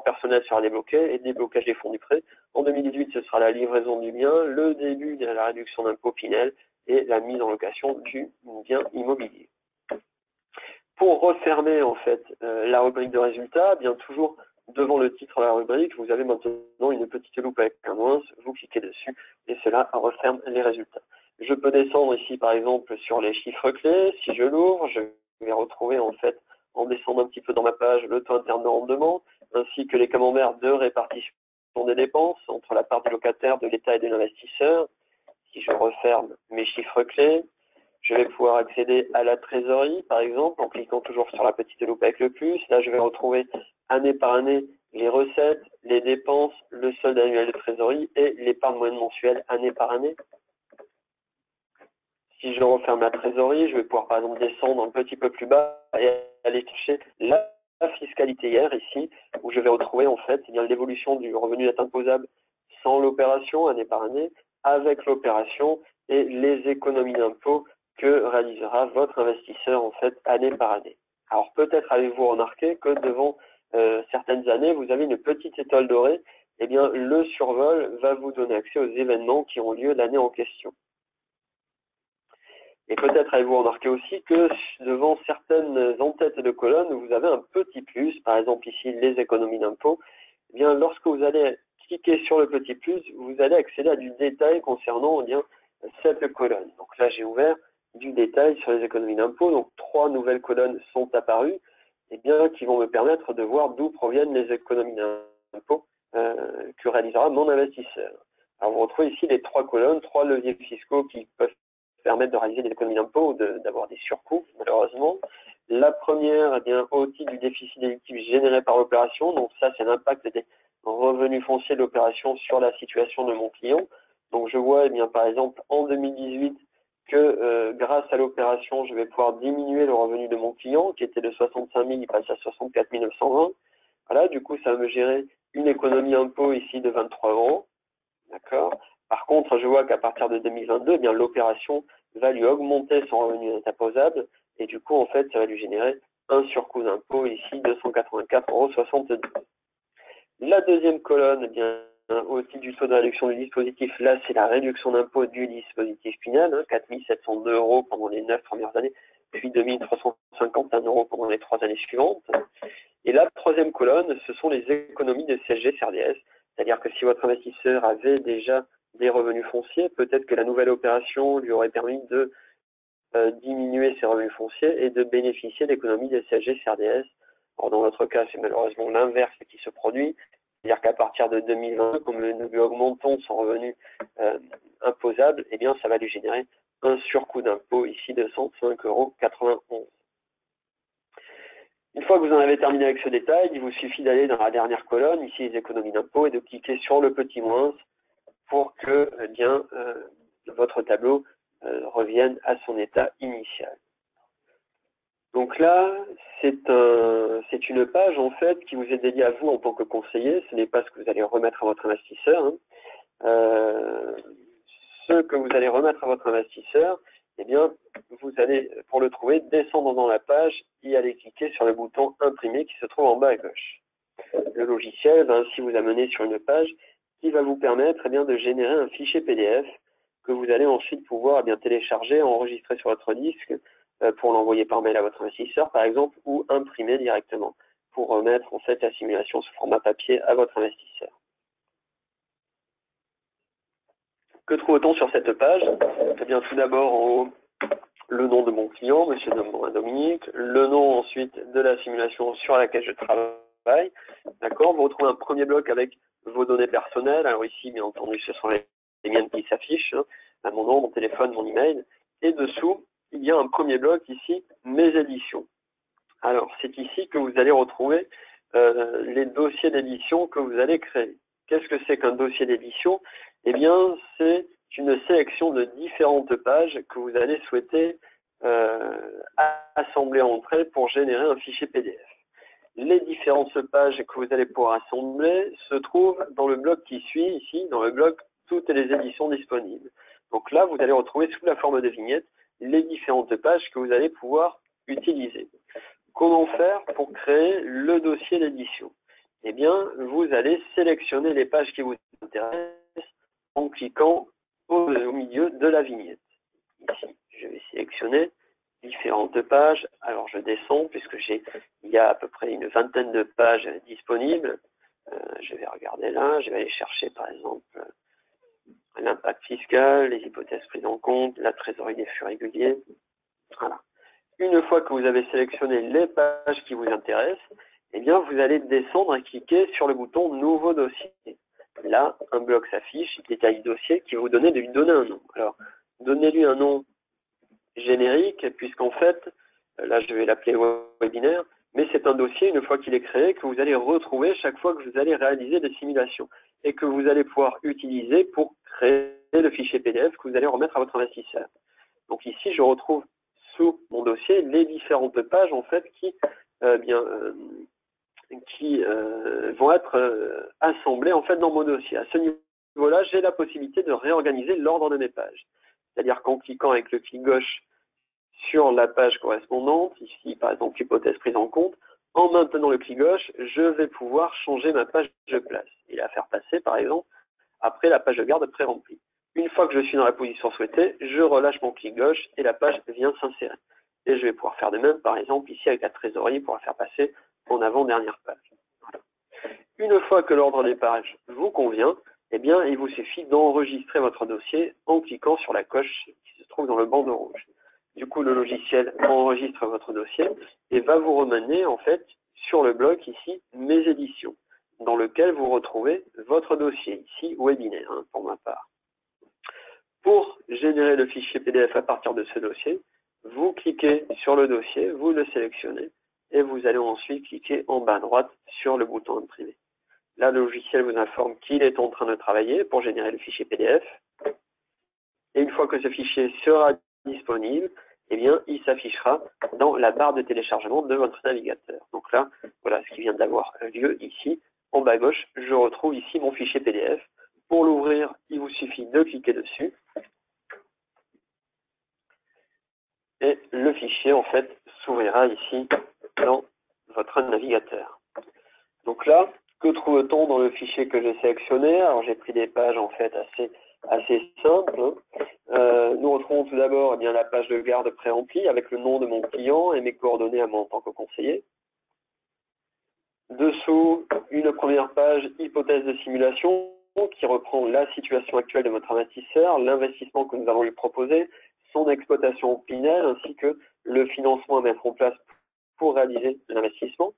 personnel sera débloqué et le déblocage des fonds du prêt. En 2018, ce sera la livraison du bien, le début de la réduction d'impôt Pinel et la mise en location du bien immobilier. Pour refermer en fait la rubrique de résultats, bien toujours devant le titre de la rubrique, vous avez maintenant une petite loupe avec un moins, vous cliquez dessus et cela referme les résultats. Je peux descendre ici par exemple sur les chiffres clés. Si je l'ouvre, je vais retrouver en fait, en descendant un petit peu dans ma page, le taux interne de rendement, ainsi que les camemberts de répartition des dépenses entre la part du locataire, de l'État et de l'investisseur. Si je referme mes chiffres clés, je vais pouvoir accéder à la trésorerie, par exemple, en cliquant toujours sur la petite loupe avec le plus. Là, je vais retrouver année par année les recettes, les dépenses, le solde annuel de trésorerie et l'épargne moyenne mensuelle année par année. Si je referme la trésorerie, je vais pouvoir par exemple descendre un petit peu plus bas et aller chercher la fiscalité hier ici, où je vais retrouver en fait eh bien l'évolution du revenu net imposable sans l'opération année par année, avec l'opération et les économies d'impôts que réalisera votre investisseur en fait année par année. Alors peut-être avez-vous remarqué que devant certaines années, vous avez une petite étoile dorée, eh bien le survol va vous donner accès aux événements qui ont lieu l'année en question. Et peut-être avez-vous remarqué aussi que devant certaines en-têtes de colonne, vous avez un petit plus, par exemple ici les économies d'impôts, eh bien lorsque vous allez cliquer sur le petit plus, vous allez accéder à du détail concernant eh bien, cette colonne. Donc là, j'ai ouvert du détail sur les économies d'impôts. Donc 3 nouvelles colonnes sont apparues eh bien, qui vont me permettre de voir d'où proviennent les économies d'impôts que réalisera mon investisseur. Alors vous retrouvez ici les 3 colonnes, 3 leviers fiscaux qui peuvent permettre de réaliser des économies d'impôts ou d'avoir des surcoûts, malheureusement. La première, eh bien, au titre du déficit déductible généré par l'opération. Donc ça, c'est l'impact des revenus fonciers de l'opération sur la situation de mon client. Donc je vois, eh bien, par exemple, en 2018, que grâce à l'opération, je vais pouvoir diminuer le revenu de mon client, qui était de 65 000, il passe à 64 920. Voilà, du coup, ça va me gérer une économie impôt ici de 23 €. D'accord. Par contre, je vois qu'à partir de 2022, eh bien, l'opération va lui augmenter son revenu net imposable et du coup, en fait, ça va lui générer un surcoût d'impôt ici de 184,62 €. La deuxième colonne, eh bien, au titre du taux de réduction du dispositif, là, c'est la réduction d'impôt du dispositif final, hein, 4 702 € pendant les 9 premières années, puis 2 351 € pendant les 3 années suivantes. Et la troisième colonne, ce sont les économies de CSG-CRDS, c'est-à-dire que si votre investisseur avait déjà des revenus fonciers, peut-être que la nouvelle opération lui aurait permis de diminuer ses revenus fonciers et de bénéficier d'économies de CSG-CRDS. Alors dans notre cas, c'est malheureusement l'inverse qui se produit, c'est-à-dire qu'à partir de 2020, comme nous lui augmentons son revenu imposable, eh bien ça va lui générer un surcoût d'impôt ici de 105,91 €. Une fois que vous en avez terminé avec ce détail, il vous suffit d'aller dans la dernière colonne, ici les économies d'impôt, et de cliquer sur le petit moins pour que eh bien, votre tableau revienne à son état initial. Donc là, c'est une page en fait qui vous est dédiée à vous en tant que conseiller. Ce n'est pas ce que vous allez remettre à votre investisseur. Hein. Ce que vous allez remettre à votre investisseur, eh bien, vous allez, pour le trouver, descendre dans la page et aller cliquer sur le bouton imprimer qui se trouve en bas à gauche. Le logiciel va ainsi vous amener sur une page qui va vous permettre eh bien, de générer un fichier PDF que vous allez ensuite pouvoir eh bien, télécharger, enregistrer sur votre disque pour l'envoyer par mail à votre investisseur, par exemple, ou imprimer directement pour remettre en fait la simulation sous format papier à votre investisseur. Que trouve-t-on sur cette page? Eh bien, tout d'abord, en haut, le nom de mon client, Monsieur Dominique, le nom ensuite de la simulation sur laquelle je travaille. D'accord. Vous retrouvez un premier bloc avec vos données personnelles. Alors ici, bien entendu, ce sont les miennes qui s'affichent. Hein. Mon nom, mon téléphone, mon email. Et dessous, il y a un premier bloc ici, mes éditions. Alors, c'est ici que vous allez retrouver les dossiers d'édition que vous allez créer. Qu'est-ce que c'est qu'un dossier d'édition? Eh bien, c'est une sélection de différentes pages que vous allez souhaiter assembler entre elles pour générer un fichier PDF. Les différentes pages que vous allez pouvoir assembler se trouvent dans le bloc qui suit, ici, dans le bloc « Toutes les éditions disponibles ». Donc là, vous allez retrouver sous la forme de vignettes les différentes pages que vous allez pouvoir utiliser. Comment faire pour créer le dossier d'édition? Eh bien, vous allez sélectionner les pages qui vous intéressent en cliquant au milieu de la vignette. Ici, je vais sélectionner différentes pages. Alors, je descends puisque il y a à peu près une vingtaine de pages disponibles. Je vais regarder là. Je vais aller chercher, par exemple, l'impact fiscal, les hypothèses prises en compte, la trésorerie des flux réguliers. Voilà. Une fois que vous avez sélectionné les pages qui vous intéressent, eh bien, vous allez descendre et cliquer sur le bouton Nouveau dossier. Là, un bloc s'affiche, détail dossier, qui va vous donner de lui donner un nom. Alors, donnez-lui un nom générique, puisqu'en fait, là, je vais l'appeler webinaire, mais c'est un dossier, une fois qu'il est créé, que vous allez retrouver chaque fois que vous allez réaliser des simulations et que vous allez pouvoir utiliser pour créer le fichier PDF que vous allez remettre à votre investisseur. Donc ici, je retrouve sous mon dossier les différentes pages en fait qui vont être assemblées en fait dans mon dossier. À ce niveau-là, j'ai la possibilité de réorganiser l'ordre de mes pages. C'est-à-dire qu'en cliquant avec le clic gauche sur la page correspondante, ici par exemple hypothèse prise en compte, en maintenant le clic gauche, je vais pouvoir changer ma page de place et la faire passer par exemple après la page de garde pré-remplie. Une fois que je suis dans la position souhaitée, je relâche mon clic gauche et la page vient s'insérer. Et je vais pouvoir faire de même par exemple ici avec la trésorerie pour la faire passer en avant-dernière page. Voilà. Une fois que l'ordre des pages vous convient, eh bien, il vous suffit d'enregistrer votre dossier en cliquant sur la coche qui se trouve dans le bandeau rouge. Du coup, le logiciel enregistre votre dossier et va vous ramener en fait sur le bloc ici Mes éditions, dans lequel vous retrouvez votre dossier ici webinaire pour ma part. Pour générer le fichier PDF à partir de ce dossier, vous cliquez sur le dossier, vous le sélectionnez et vous allez ensuite cliquer en bas à droite sur le bouton imprimer. Là, le logiciel vous informe qu'il est en train de travailler pour générer le fichier PDF. Et une fois que ce fichier sera disponible, eh bien, il s'affichera dans la barre de téléchargement de votre navigateur. Donc là, voilà ce qui vient d'avoir lieu ici. En bas à gauche, je retrouve ici mon fichier PDF. Pour l'ouvrir, il vous suffit de cliquer dessus. Et le fichier, en fait, s'ouvrira ici dans votre navigateur. Donc là, que trouve-t-on dans le fichier que j'ai sélectionné? Alors, j'ai pris des pages, en fait, assez simples. Nous retrouvons tout d'abord la page de garde pré-remplie avec le nom de mon client et mes coordonnées à moi en tant que conseiller. Dessous, une première page hypothèse de simulation qui reprend la situation actuelle de votre investisseur, l'investissement que nous allons lui proposer, son exploitation P&L ainsi que le financement à mettre en place pour réaliser l'investissement.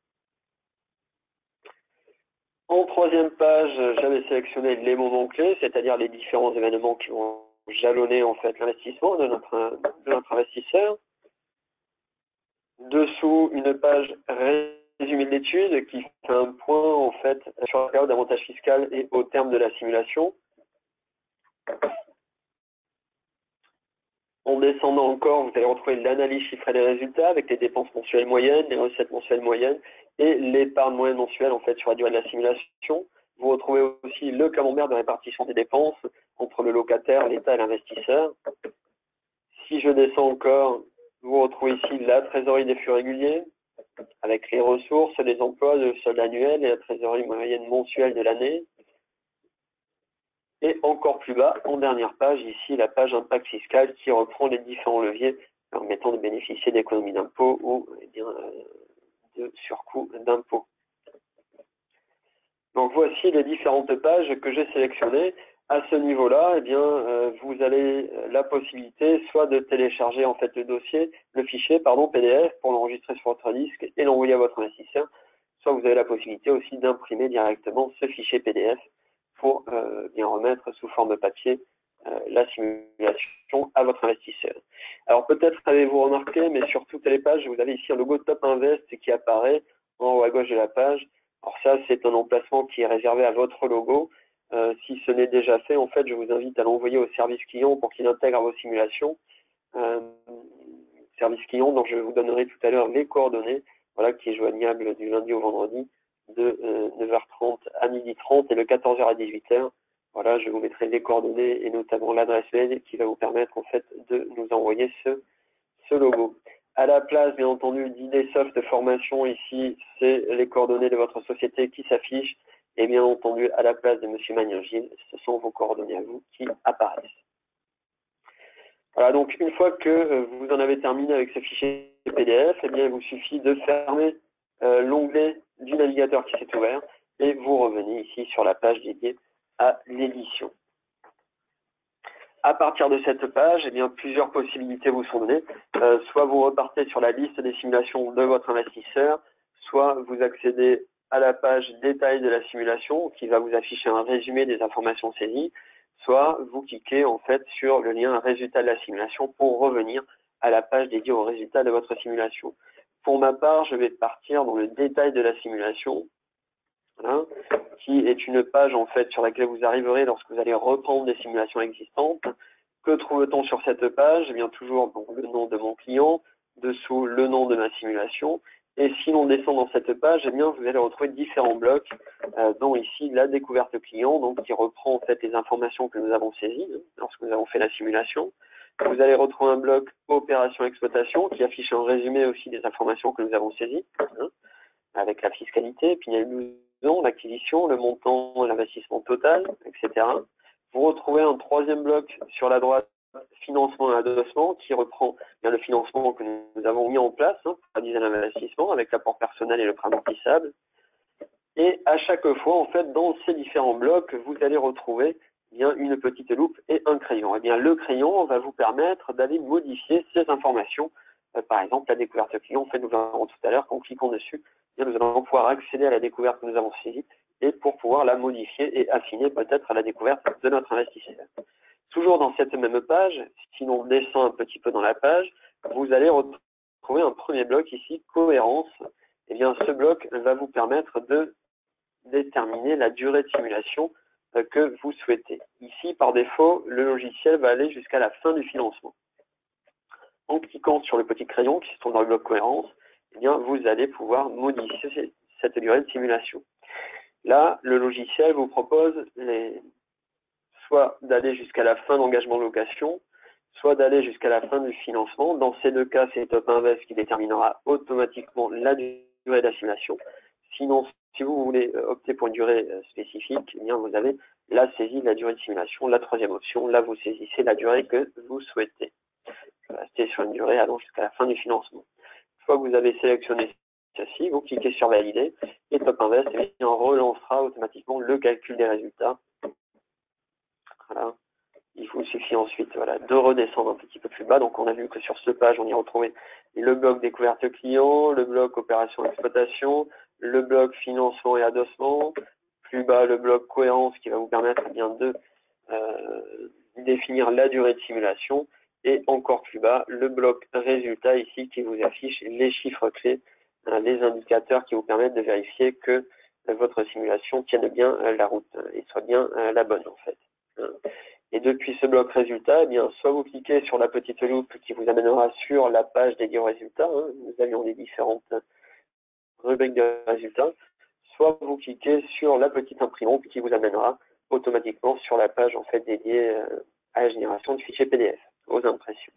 En troisième page, j'avais sélectionné les moments clés, c'est-à-dire les différents événements qui vont jalonner en fait l'investissement de notre investisseur. Dessous, une page résumé de l'étude qui fait un point en fait sur la période d'avantage fiscal et au terme de la simulation. En descendant encore, vous allez retrouver l'analyse chiffrée des résultats avec les dépenses mensuelles moyennes, les recettes mensuelles moyennes et l'épargne moyenne mensuelle en fait sur la durée de la simulation. Vous retrouvez aussi le camembert de répartition des dépenses entre le locataire, l'État et l'investisseur. Si je descends encore, vous retrouvez ici la trésorerie des flux réguliers, avec les ressources, les emplois, le solde annuel et la trésorerie moyenne mensuelle de l'année. Et encore plus bas, en dernière page, ici, la page impact fiscal qui reprend les différents leviers permettant de bénéficier d'économies d'impôts ou de surcoûts d'impôts. Donc voici les différentes pages que j'ai sélectionnées. À ce niveau-là, vous avez la possibilité soit de télécharger en fait le fichier PDF pour l'enregistrer sur votre disque et l'envoyer à votre investisseur, soit vous avez la possibilité aussi d'imprimer directement ce fichier PDF pour remettre sous forme de papier la simulation à votre investisseur. Alors peut-être avez-vous remarqué, mais sur toutes les pages, vous avez ici un logo Top Invest qui apparaît en haut à gauche de la page. Alors ça, c'est un emplacement qui est réservé à votre logo. Si ce n'est déjà fait, en fait, je vous invite à l'envoyer au service client pour qu'il intègre à vos simulations. Service client dont je vous donnerai tout à l'heure les coordonnées, voilà, qui est joignable du lundi au vendredi de 9h30 à 12h30 et de 14h à 18h. Voilà, je vous mettrai les coordonnées et notamment l'adresse mail qui va vous permettre en fait de nous envoyer ce logo. À la place, bien entendu, d'IDSoft formation, ici, c'est les coordonnées de votre société qui s'affichent. Et bien entendu, à la place de M. Magnin-Gilles, ce sont vos coordonnées à vous qui apparaissent. Voilà, donc une fois que vous en avez terminé avec ce fichier PDF, il vous suffit de fermer l'onglet du navigateur qui s'est ouvert et vous revenez ici sur la page dédiée à l'édition. À partir de cette page, plusieurs possibilités vous sont données. Soit vous repartez sur la liste des simulations de votre investisseur, soit vous accédez à la page détail de la simulation qui va vous afficher un résumé des informations saisies, soit vous cliquez en fait sur le lien résultat de la simulation pour revenir à la page dédiée aux résultats de votre simulation. Pour ma part, je vais partir dans le détail de la simulation, voilà, qui est une page en fait sur laquelle vous arriverez lorsque vous allez reprendre des simulations existantes. Que trouve-t-on sur cette page? Eh bien, toujours donc, le nom de mon client, dessous le nom de ma simulation. Et si l'on descend dans cette page, eh bien, vous allez retrouver différents blocs, dont ici la découverte client, donc qui reprend en fait les informations que nous avons saisies lorsque nous avons fait la simulation. Vous allez retrouver un bloc opération exploitation qui affiche un résumé aussi des informations que nous avons saisies, avec la fiscalité, puis il y a l'acquisition, le montant, l'investissement total, etc. Vous retrouvez un troisième bloc sur la droite, financement et adossement, qui reprend bien le financement que nous avons mis en place pour réaliser l'investissement avec l'apport personnel et le prêt amortissable. Et à chaque fois, en fait, dans ces différents blocs, vous allez retrouver bien une petite loupe et un crayon. Et bien, le crayon va vous permettre d'aller modifier ces informations. Par exemple, la découverte client, en fait, nous verrons tout à l'heure qu'en cliquant dessus, bien, nous allons pouvoir accéder à la découverte que nous avons saisie et pour pouvoir la modifier et affiner peut-être à la découverte de notre investisseur. Toujours dans cette même page, si l'on descend un petit peu dans la page, vous allez retrouver un premier bloc ici, cohérence. Eh bien, ce bloc va vous permettre de déterminer la durée de simulation que vous souhaitez. Ici, par défaut, le logiciel va aller jusqu'à la fin du financement. En cliquant sur le petit crayon qui se trouve dans le bloc cohérence, eh bien, vous allez pouvoir modifier cette durée de simulation. Là, le logiciel vous propose soit d'aller jusqu'à la fin d'engagement de location, soit d'aller jusqu'à la fin du financement. Dans ces deux cas, c'est Top Invest qui déterminera automatiquement la durée de la simulation. Sinon, si vous voulez opter pour une durée spécifique, eh bien, vous avez la saisie de la durée de simulation. La troisième option, là, vous saisissez la durée que vous souhaitez. Restez sur une durée allant jusqu'à la fin du financement. Une fois que vous avez sélectionné ceci, vous cliquez sur Valider et Top Invest relancera automatiquement le calcul des résultats. Voilà. Il vous suffit ensuite de redescendre un petit peu plus bas. Donc, on a vu que sur cette page, on y retrouvait le bloc découverte client, le bloc opération exploitation, le bloc financement et adossement. Plus bas, le bloc cohérence qui va vous permettre bien de définir la durée de simulation. Et encore plus bas, le bloc résultat ici qui vous affiche les chiffres clés, les indicateurs qui vous permettent de vérifier que votre simulation tienne bien la route et soit bien la bonne en fait. Et depuis ce bloc résultat, eh bien, soit vous cliquez sur la petite loupe qui vous amènera sur la page dédiée aux résultats. Nous avions les différentes rubriques de résultats. Soit vous cliquez sur la petite imprimante qui vous amènera automatiquement sur la page en fait dédiée à la génération de fichiers PDF, aux impressions.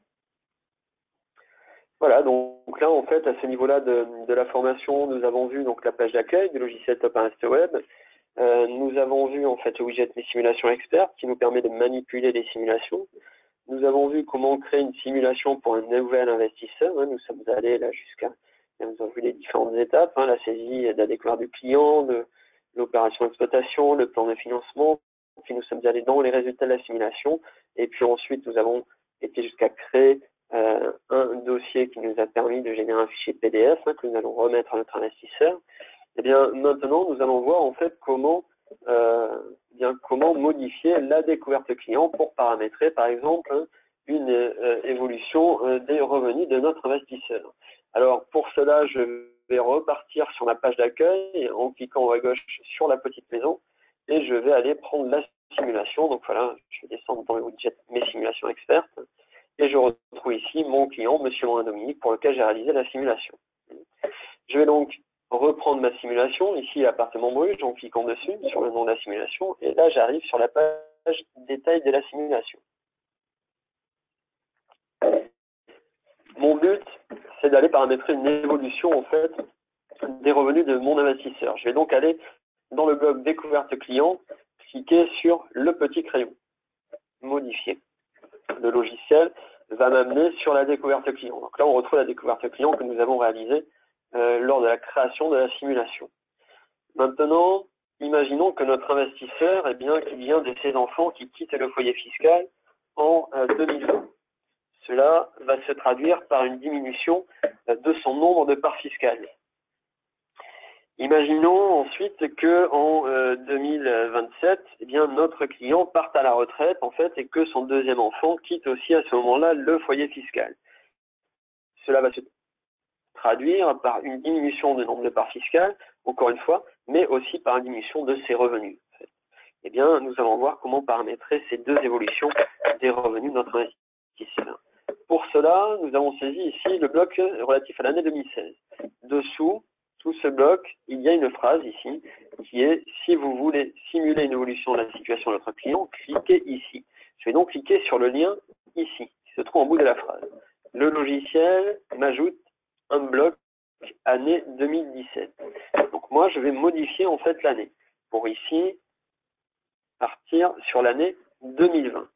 Voilà, donc là en fait à ce niveau-là de la formation, nous avons vu donc la page d'accueil du logiciel Top Invest Web. Nous avons vu en fait le widget Mes simulations expertes qui nous permet de manipuler les simulations. Nous avons vu comment créer une simulation pour un nouvel investisseur. Nous sommes allés là jusqu'à, nous avons vu les différentes étapes, la saisie de la découverte du client, de l'opération d'exploitation, le plan de financement. Puis nous sommes allés dans les résultats de la simulation. Et puis ensuite, nous avons été jusqu'à créer un dossier qui nous a permis de générer un fichier PDF que nous allons remettre à notre investisseur. Eh bien, maintenant, nous allons voir en fait comment modifier la découverte client pour paramétrer, par exemple, une évolution des revenus de notre investisseur. Alors, pour cela, je vais repartir sur ma page d'accueil en cliquant à gauche sur la petite maison et je vais aller prendre la simulation. Donc voilà, je vais descendre dans le widget Mes simulations expertes et je retrouve ici mon client, Monsieur Dominique, pour lequel j'ai réalisé la simulation. Je vais donc reprendre ma simulation, ici l'appartement Bruges, en cliquant dessus sur le nom de la simulation, et là j'arrive sur la page détail de la simulation. Mon but, c'est d'aller paramétrer une évolution en fait des revenus de mon investisseur. Je vais donc aller dans le bloc découverte client, cliquer sur le petit crayon, modifier. Le logiciel va m'amener sur la découverte client. Donc là on retrouve la découverte client que nous avons réalisée lors de la création de la simulation. Maintenant, imaginons que notre investisseur, qu'il y ait un de ses enfants qui quitte le foyer fiscal en 2020. Cela va se traduire par une diminution de son nombre de parts fiscales. Imaginons ensuite qu'en 2027, notre client parte à la retraite en fait et que son deuxième enfant quitte aussi à ce moment-là le foyer fiscal. Cela va se traduire par une diminution du nombre de parts fiscales, encore une fois, mais aussi par une diminution de ses revenus. eh bien, nous allons voir comment paramétrer ces deux évolutions des revenus de notre investisseur. Pour cela, nous avons saisi ici le bloc relatif à l'année 2016. Dessous, sous ce bloc, il y a une phrase ici qui est « Si vous voulez simuler une évolution de la situation de votre client, cliquez ici ». Je vais donc cliquer sur le lien ici, qui se trouve en bout de la phrase. Le logiciel m'ajoute un bloc année 2017. Donc moi, je vais modifier en fait l'année pour ici partir sur l'année 2020.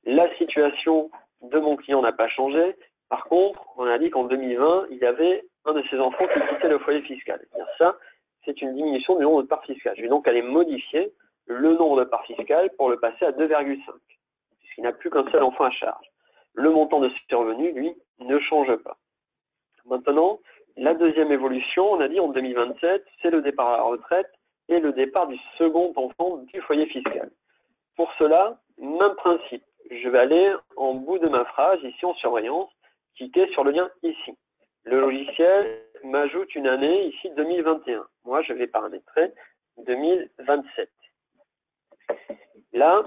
La situation de mon client n'a pas changé. Par contre, on a dit qu'en 2020, il y avait un de ses enfants qui quittait le foyer fiscal. Et bien ça, c'est une diminution du nombre de parts fiscales. Je vais donc aller modifier le nombre de parts fiscales pour le passer à 2,5, puisqu'il n'a plus qu'un seul enfant à charge. Le montant de ses revenus, lui, ne change pas. Maintenant, la deuxième évolution, on a dit en 2027, c'est le départ à la retraite et le départ du second enfant du foyer fiscal. Pour cela, même principe. Je vais aller en bout de ma phrase, ici en surveillance, cliquer sur le lien ici. Le logiciel m'ajoute une année, ici 2021. Moi, je vais paramétrer 2027. Là,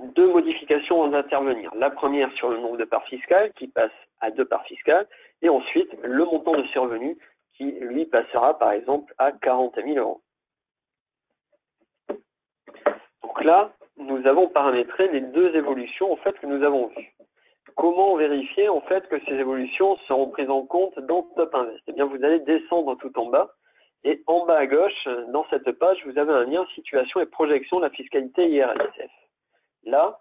deux modifications vont intervenir. La première sur le nombre de parts fiscales qui passe à 2 parts fiscales et ensuite le montant de ses revenus qui lui passera par exemple à 40 000 €. Donc là, nous avons paramétré les deux évolutions en fait que nous avons vues. Comment vérifier en fait que ces évolutions seront prises en compte dans Top Invest? Eh bien, vous allez descendre tout en bas et en bas à gauche, dans cette page, vous avez un lien situation et projection de la fiscalité IRSF. Là,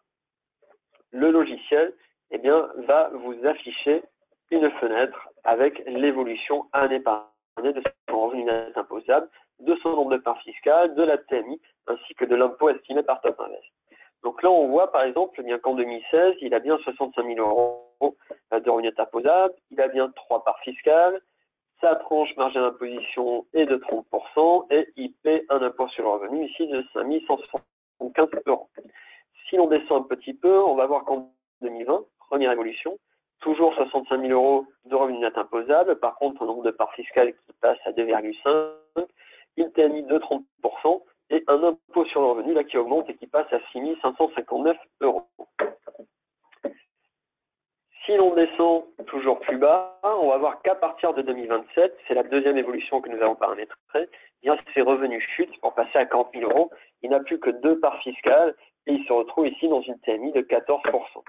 le logiciel eh bien, va vous afficher une fenêtre avec l'évolution année par année de son revenu net imposable, de son nombre de parts fiscales, de la TMI, ainsi que de l'impôt estimé par Top Invest. Donc là, on voit par exemple eh bien qu'en 2016, il a bien 65 000 € de revenu net imposable, il a bien 3 parts fiscales, sa tranche marge d'imposition est de 30% et il paie un impôt sur le revenu ici de 5 175 €. Si l'on descend un petit peu, on va voir qu'en 2020, première évolution, toujours 65 000 € de revenus net imposables. Par contre, un nombre de parts fiscales qui passe à 2,5, une TMI de 30% et un impôt sur le revenu là qui augmente et qui passe à 6 559 €. Si l'on descend toujours plus bas, on va voir qu'à partir de 2027, c'est la deuxième évolution que nous avons paramétrée, bien ses revenus chutent pour passer à 40 000 €. Il n'a plus que 2 parts fiscales et il se retrouve ici dans une TMI de 14%.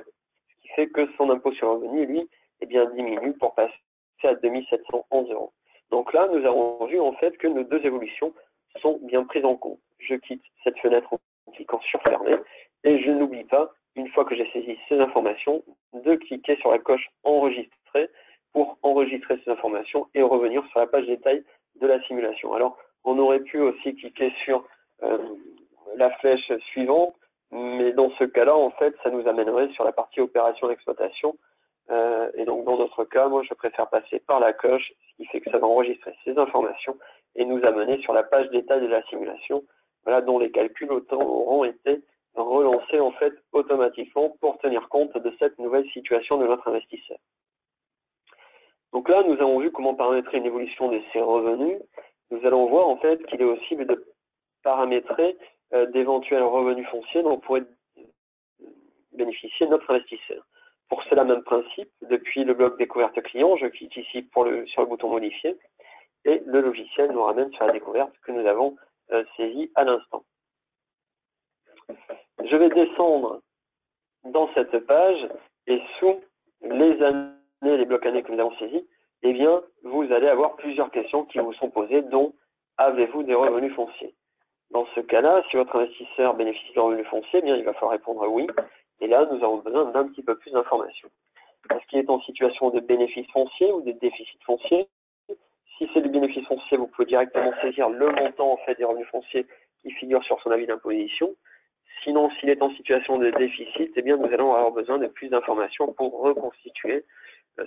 Ce qui fait que son impôt sur le revenu, lui, eh bien, diminue pour passer à 2 711 €. Donc là, nous avons vu en fait que nos deux évolutions sont bien prises en compte. Je quitte cette fenêtre en cliquant sur fermer et je n'oublie pas, une fois que j'ai saisi ces informations, de cliquer sur la coche enregistrer pour enregistrer ces informations et revenir sur la page détail de la simulation. Alors, on aurait pu aussi cliquer sur la flèche suivante, mais dans ce cas-là, en fait, ça nous amènerait sur la partie opération d'exploitation. Et donc, dans notre cas, moi, je préfère passer par la coche, ce qui fait que ça va enregistrer ces informations et nous amener sur la page détail de la simulation, voilà, dont les calculs auront été relancés en fait automatiquement pour tenir compte de cette nouvelle situation de notre investisseur. Donc là, nous avons vu comment paramétrer une évolution de ses revenus. Nous allons voir en fait qu'il est possible de paramétrer d'éventuels revenus fonciers dont pourrait bénéficier notre investisseur. Pour cela, même principe, depuis le bloc découverte client, je clique ici sur le bouton modifier et le logiciel nous ramène sur la découverte que nous avons saisie à l'instant. Je vais descendre dans cette page et sous les années, les blocs années que nous avons saisis, eh bien, vous allez avoir plusieurs questions qui vous sont posées, dont avez-vous des revenus fonciers? Dans ce cas-là, si votre investisseur bénéficie de revenus fonciers, eh bien, il va falloir répondre oui. Et là, nous avons besoin d'un petit peu plus d'informations. Est-ce qu'il est en situation de bénéfice foncier ou de déficit foncier? Si c'est du bénéfice foncier, vous pouvez directement saisir le montant en fait des revenus fonciers qui figure sur son avis d'imposition. Sinon, s'il est en situation de déficit, eh bien, nous allons avoir besoin de plus d'informations pour reconstituer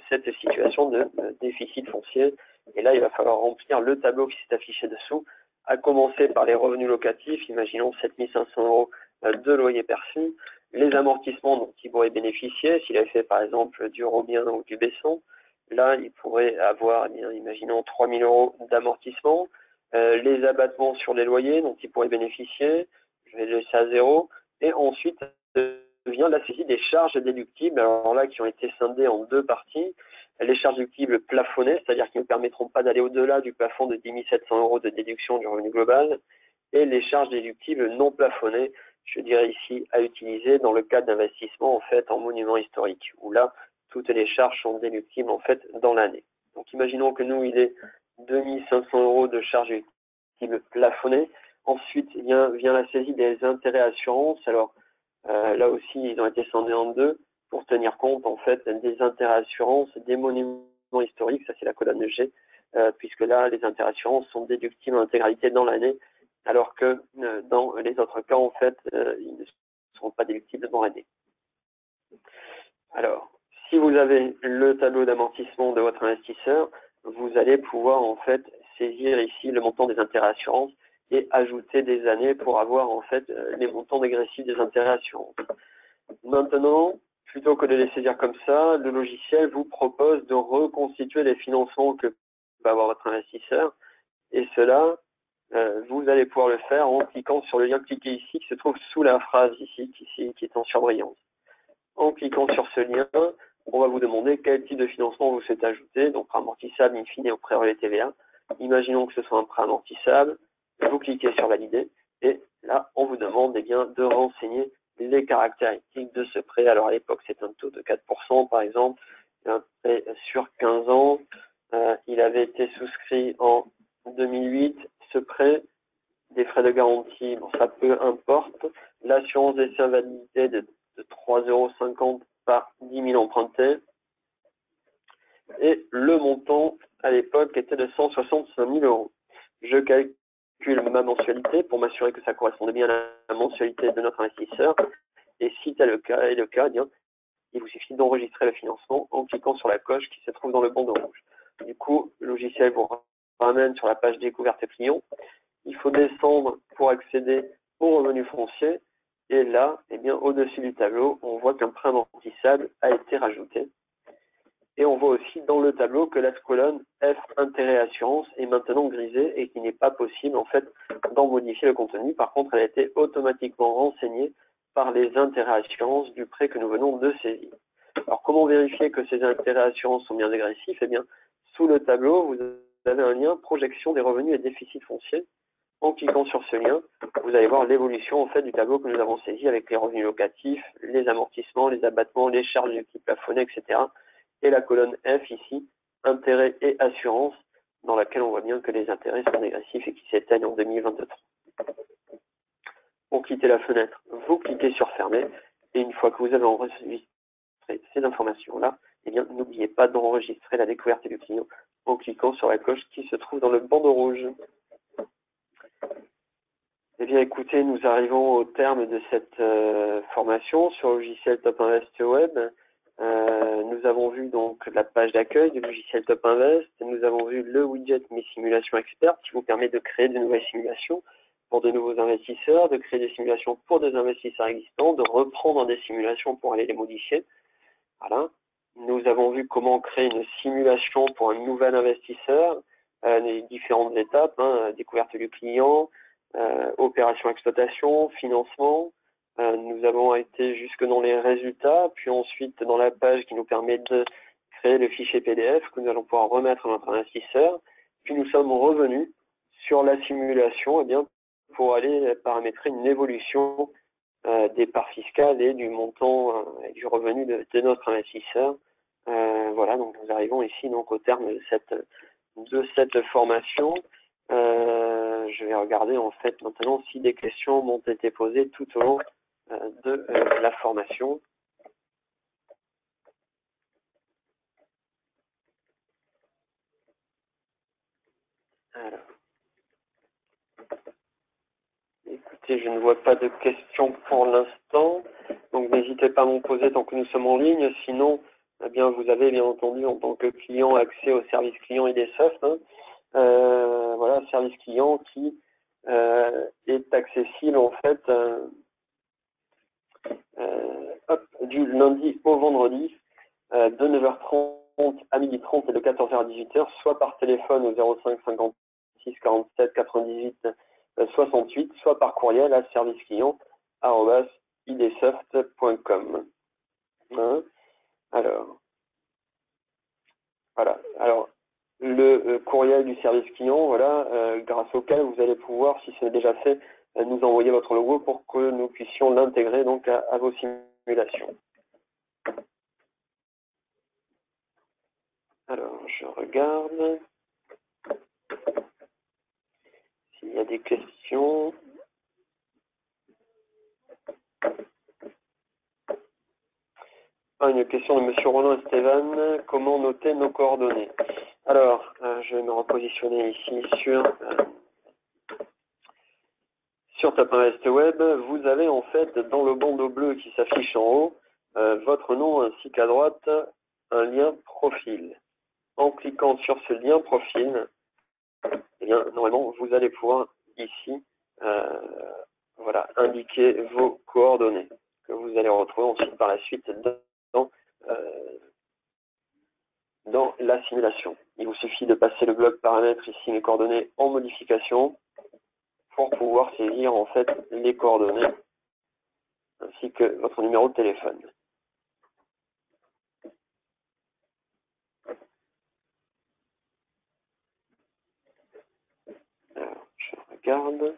cette situation de déficit foncier. Et là, il va falloir remplir le tableau qui s'est affiché dessous, à commencer par les revenus locatifs, imaginons 7 500 € de loyer perçu, les amortissements dont il pourrait bénéficier, s'il avait fait par exemple du Robien ou du Besson. Là, il pourrait avoir, eh bien, imaginons 3 000 € d'amortissement, les abattements sur les loyers dont il pourrait bénéficier, je vais le laisser à 0. Et ensuite, vient la saisie des charges déductibles, alors là, qui ont été scindées en deux parties. Les charges déductibles plafonnées, c'est-à-dire qui ne permettront pas d'aller au-delà du plafond de 10 700 € de déduction du revenu global, et les charges déductibles non plafonnées, je dirais ici à utiliser dans le cadre d'investissement en fait en monument historique, où là, toutes les charges sont déductibles en fait dans l'année. Donc imaginons que nous, il est 2 500 € de charges déductibles plafonnées. Ensuite, vient la saisie des intérêts assurances. Alors, là aussi, ils ont été scindés en deux pour tenir compte en fait des intérêts assurances, des monuments historiques, ça c'est la colonne G, puisque là, les intérêts assurances sont déductibles en intégralité dans l'année, alors que dans les autres cas, en fait, ils ne seront pas déductibles dans l'année. Alors, si vous avez le tableau d'amortissement de votre investisseur, vous allez pouvoir en fait saisir ici le montant des intérêts assurances et ajouter des années pour avoir en fait les montants dégressifs des intérêts assurances. Maintenant, plutôt que de les saisir comme ça, le logiciel vous propose de reconstituer les financements que va avoir votre investisseur, et cela, vous allez pouvoir le faire en cliquant sur le lien cliqué ici qui se trouve sous la phrase ici qui est en surbrillance. En cliquant sur ce lien, on va vous demander quel type de financement vous souhaitez ajouter, donc amortissable, in fine, au prêt relais TVA. Imaginons que ce soit un prêt amortissable, vous cliquez sur valider, et là, on vous demande bien de renseigner les caractéristiques de ce prêt. Alors à l'époque, c'est un taux de 4% par exemple, un prêt sur 15 ans. Il avait été souscrit en 2008. Ce prêt, des frais de garantie, bon, ça peu importe. L'assurance d'essai invalidité de 3,50 € par 10 000 empruntés. Et le montant à l'époque était de 165 000 €. Je calcule ma mensualité pour m'assurer que ça correspondait bien à la mensualité de notre investisseur. Et si tel est le cas, eh bien, il vous suffit d'enregistrer le financement en cliquant sur la coche qui se trouve dans le bandeau rouge. Du coup, le logiciel vous ramène sur la page découverte client. Il faut descendre pour accéder au revenu foncier. Et là, eh bien, au-dessus du tableau, on voit qu'un prêt amortissable a été rajouté. Et on voit aussi dans le tableau que la colonne F intérêt assurance est maintenant grisée et qu'il n'est pas possible en fait d'en modifier le contenu. Par contre, elle a été automatiquement renseignée par les intérêts assurances du prêt que nous venons de saisir. Alors, comment vérifier que ces intérêts assurances sont bien dégressifs? Eh bien, sous le tableau, vous avez un lien projection des revenus et déficits fonciers. En cliquant sur ce lien, vous allez voir l'évolution en fait du tableau que nous avons saisi avec les revenus locatifs, les amortissements, les abattements, les charges du type plafonné, etc. Et la colonne F ici, intérêts et assurance, dans laquelle on voit bien que les intérêts sont dégressifs et qui s'éteignent en 2023. Pour quitter la fenêtre, vous cliquez sur fermer, et une fois que vous avez enregistré ces informations-là, eh bien, n'oubliez pas d'enregistrer la découverte du client en cliquant sur la coche qui se trouve dans le bandeau rouge. Eh bien, écoutez, nous arrivons au terme de cette formation sur le logiciel Top Invest Web. Nous avons vu donc la page d'accueil du logiciel Top Invest. Nous avons vu le widget Mes simulations expertes qui vous permet de créer de nouvelles simulations pour de nouveaux investisseurs, de créer des simulations pour des investisseurs existants, de reprendre des simulations pour aller les modifier. Voilà. Nous avons vu comment créer une simulation pour un nouvel investisseur, les différentes étapes, découverte du client, opération exploitation, financement. Nous avons été jusque dans les résultats, puis ensuite dans la page qui nous permet de créer le fichier PDF que nous allons pouvoir remettre à notre investisseur. Puis nous sommes revenus sur la simulation eh bien, pour aller paramétrer une évolution des parts fiscales et du montant et du revenu de notre investisseur. Voilà, donc nous arrivons ici donc au terme de cette formation. Je vais regarder en fait maintenant si des questions m'ont été posées tout au long de la formation. Alors, écoutez, je ne vois pas de questions pour l'instant, donc n'hésitez pas à m'en poser tant que nous sommes en ligne. Sinon, eh bien, vous avez bien entendu en tant que client accès au service client IDSoft. Voilà, service client qui est accessible en fait du lundi au vendredi de 9h30 à 12h30 et de 14h à 18h, soit par téléphone au 05 56 47 98 68, soit par courriel à serviceclient@idsoft.com. Hein? Alors, voilà. Alors, le courriel du service client, voilà, grâce auquel vous allez pouvoir, si ce n'est déjà fait, nous envoyer votre logo pour que nous puissions l'intégrer donc à vos simulations. Alors, je regarde s'il y a des questions. Une question de Monsieur Roland Esteban. Comment noter nos coordonnées? Alors, je vais me repositionner ici sur Top Invest Web. Vous avez en fait dans le bandeau bleu qui s'affiche en haut votre nom ainsi qu'à droite un lien profil. En cliquant sur ce lien profil, eh bien, normalement, vous allez pouvoir ici voilà, indiquer vos coordonnées que vous allez retrouver ensuite par la suite dans la simulation. Il vous suffit de passer le bloc paramètres ici, mes coordonnées en modification, pour pouvoir saisir en fait les coordonnées ainsi que votre numéro de téléphone. Alors, je regarde.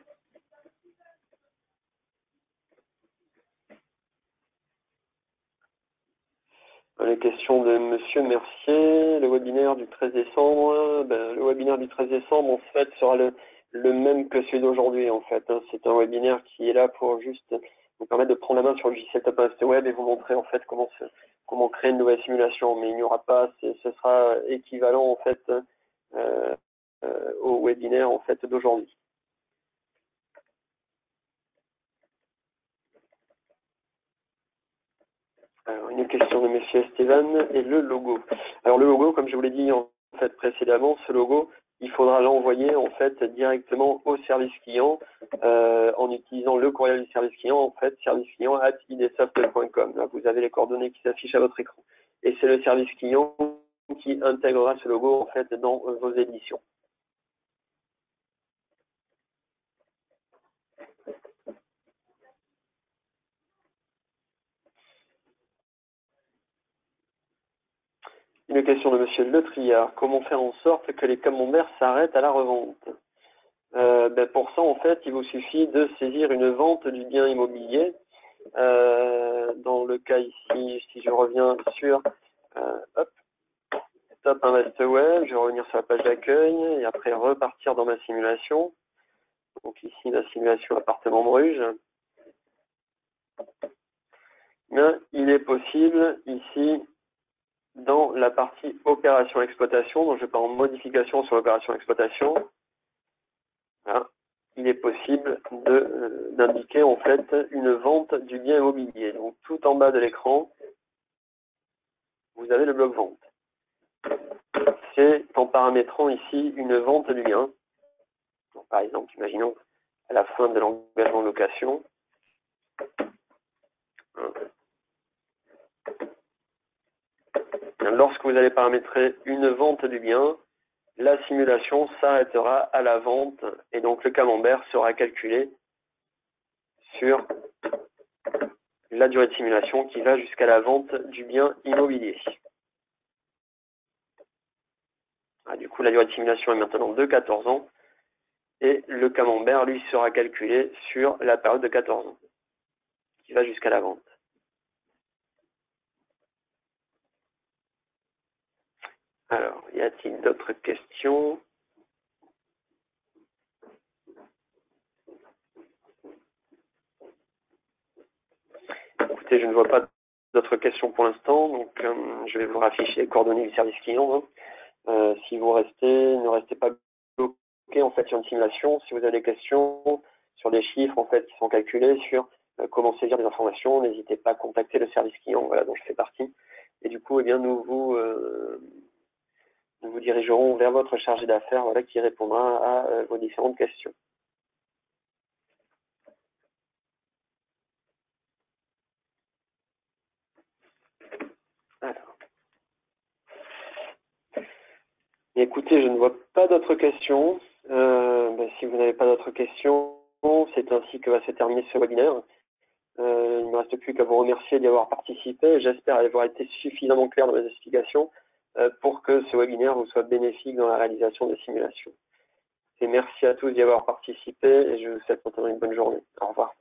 Les questions de Monsieur Mercier, le webinaire du 13 décembre. Le webinaire du 13 décembre, en fait, sera le même que celui d'aujourd'hui, en fait. C'est un webinaire qui est là pour juste vous permettre de prendre la main sur le logiciel Top Invest Web et vous montrer, en fait, comment créer une nouvelle simulation. Mais il n'y aura pas, ce sera équivalent, en fait, au webinaire, en fait, d'aujourd'hui. Alors, une question de Monsieur Esteban et le logo. Alors le logo, comme je vous l'ai dit en fait précédemment, ce logo, il faudra l'envoyer en fait directement au service client en utilisant le courriel du service client, en fait serviceclient@idsoft.com. Là, vous avez les coordonnées qui s'affichent à votre écran. Et c'est le service client qui intégrera ce logo en fait dans vos éditions. Une question de Monsieur Le Triard. Comment faire en sorte que les camemberts s'arrêtent à la revente? Pour ça, en fait, il vous suffit de saisir une vente du bien immobilier. Dans le cas ici, si je reviens sur Top Invest Web, je vais revenir sur la page d'accueil et après repartir dans ma simulation. Donc ici, la simulation appartement Bruges. Bien, il est possible ici, dans la partie opération exploitation, donc je pars en modification sur l'opération exploitation. Voilà. Il est possible d'indiquer en fait une vente du bien immobilier. Donc tout en bas de l'écran, vous avez le bloc vente. C'est en paramétrant ici une vente du bien. Donc, par exemple, imaginons à la fin de l'engagement de location. Lorsque vous allez paramétrer une vente du bien, la simulation s'arrêtera à la vente et donc le camembert sera calculé sur la durée de simulation qui va jusqu'à la vente du bien immobilier. Du coup, la durée de simulation est maintenant de 14 ans et le camembert, lui, sera calculé sur la période de 14 ans qui va jusqu'à la vente. Alors, y a-t-il d'autres questions? Écoutez, je ne vois pas d'autres questions pour l'instant, donc je vais vous rafficher les coordonnées du service client. Si vous ne restez pas bloqué en fait sur une simulation. Si vous avez des questions sur des chiffres en fait qui sont calculés, sur comment saisir des informations, n'hésitez pas à contacter le service client, voilà, dont je fais partie. Et du coup, eh bien, nous vous dirigerons vers votre chargé d'affaires, voilà, qui répondra à vos différentes questions. Alors. Écoutez, je ne vois pas d'autres questions. Si vous n'avez pas d'autres questions, c'est ainsi que va se terminer ce webinaire. Il ne me reste plus qu'à vous remercier d'y avoir participé. J'espère avoir été suffisamment clair dans mes explications pour que ce webinaire vous soit bénéfique dans la réalisation des simulations. Et merci à tous d'y avoir participé et je vous souhaite maintenant une bonne journée. Au revoir.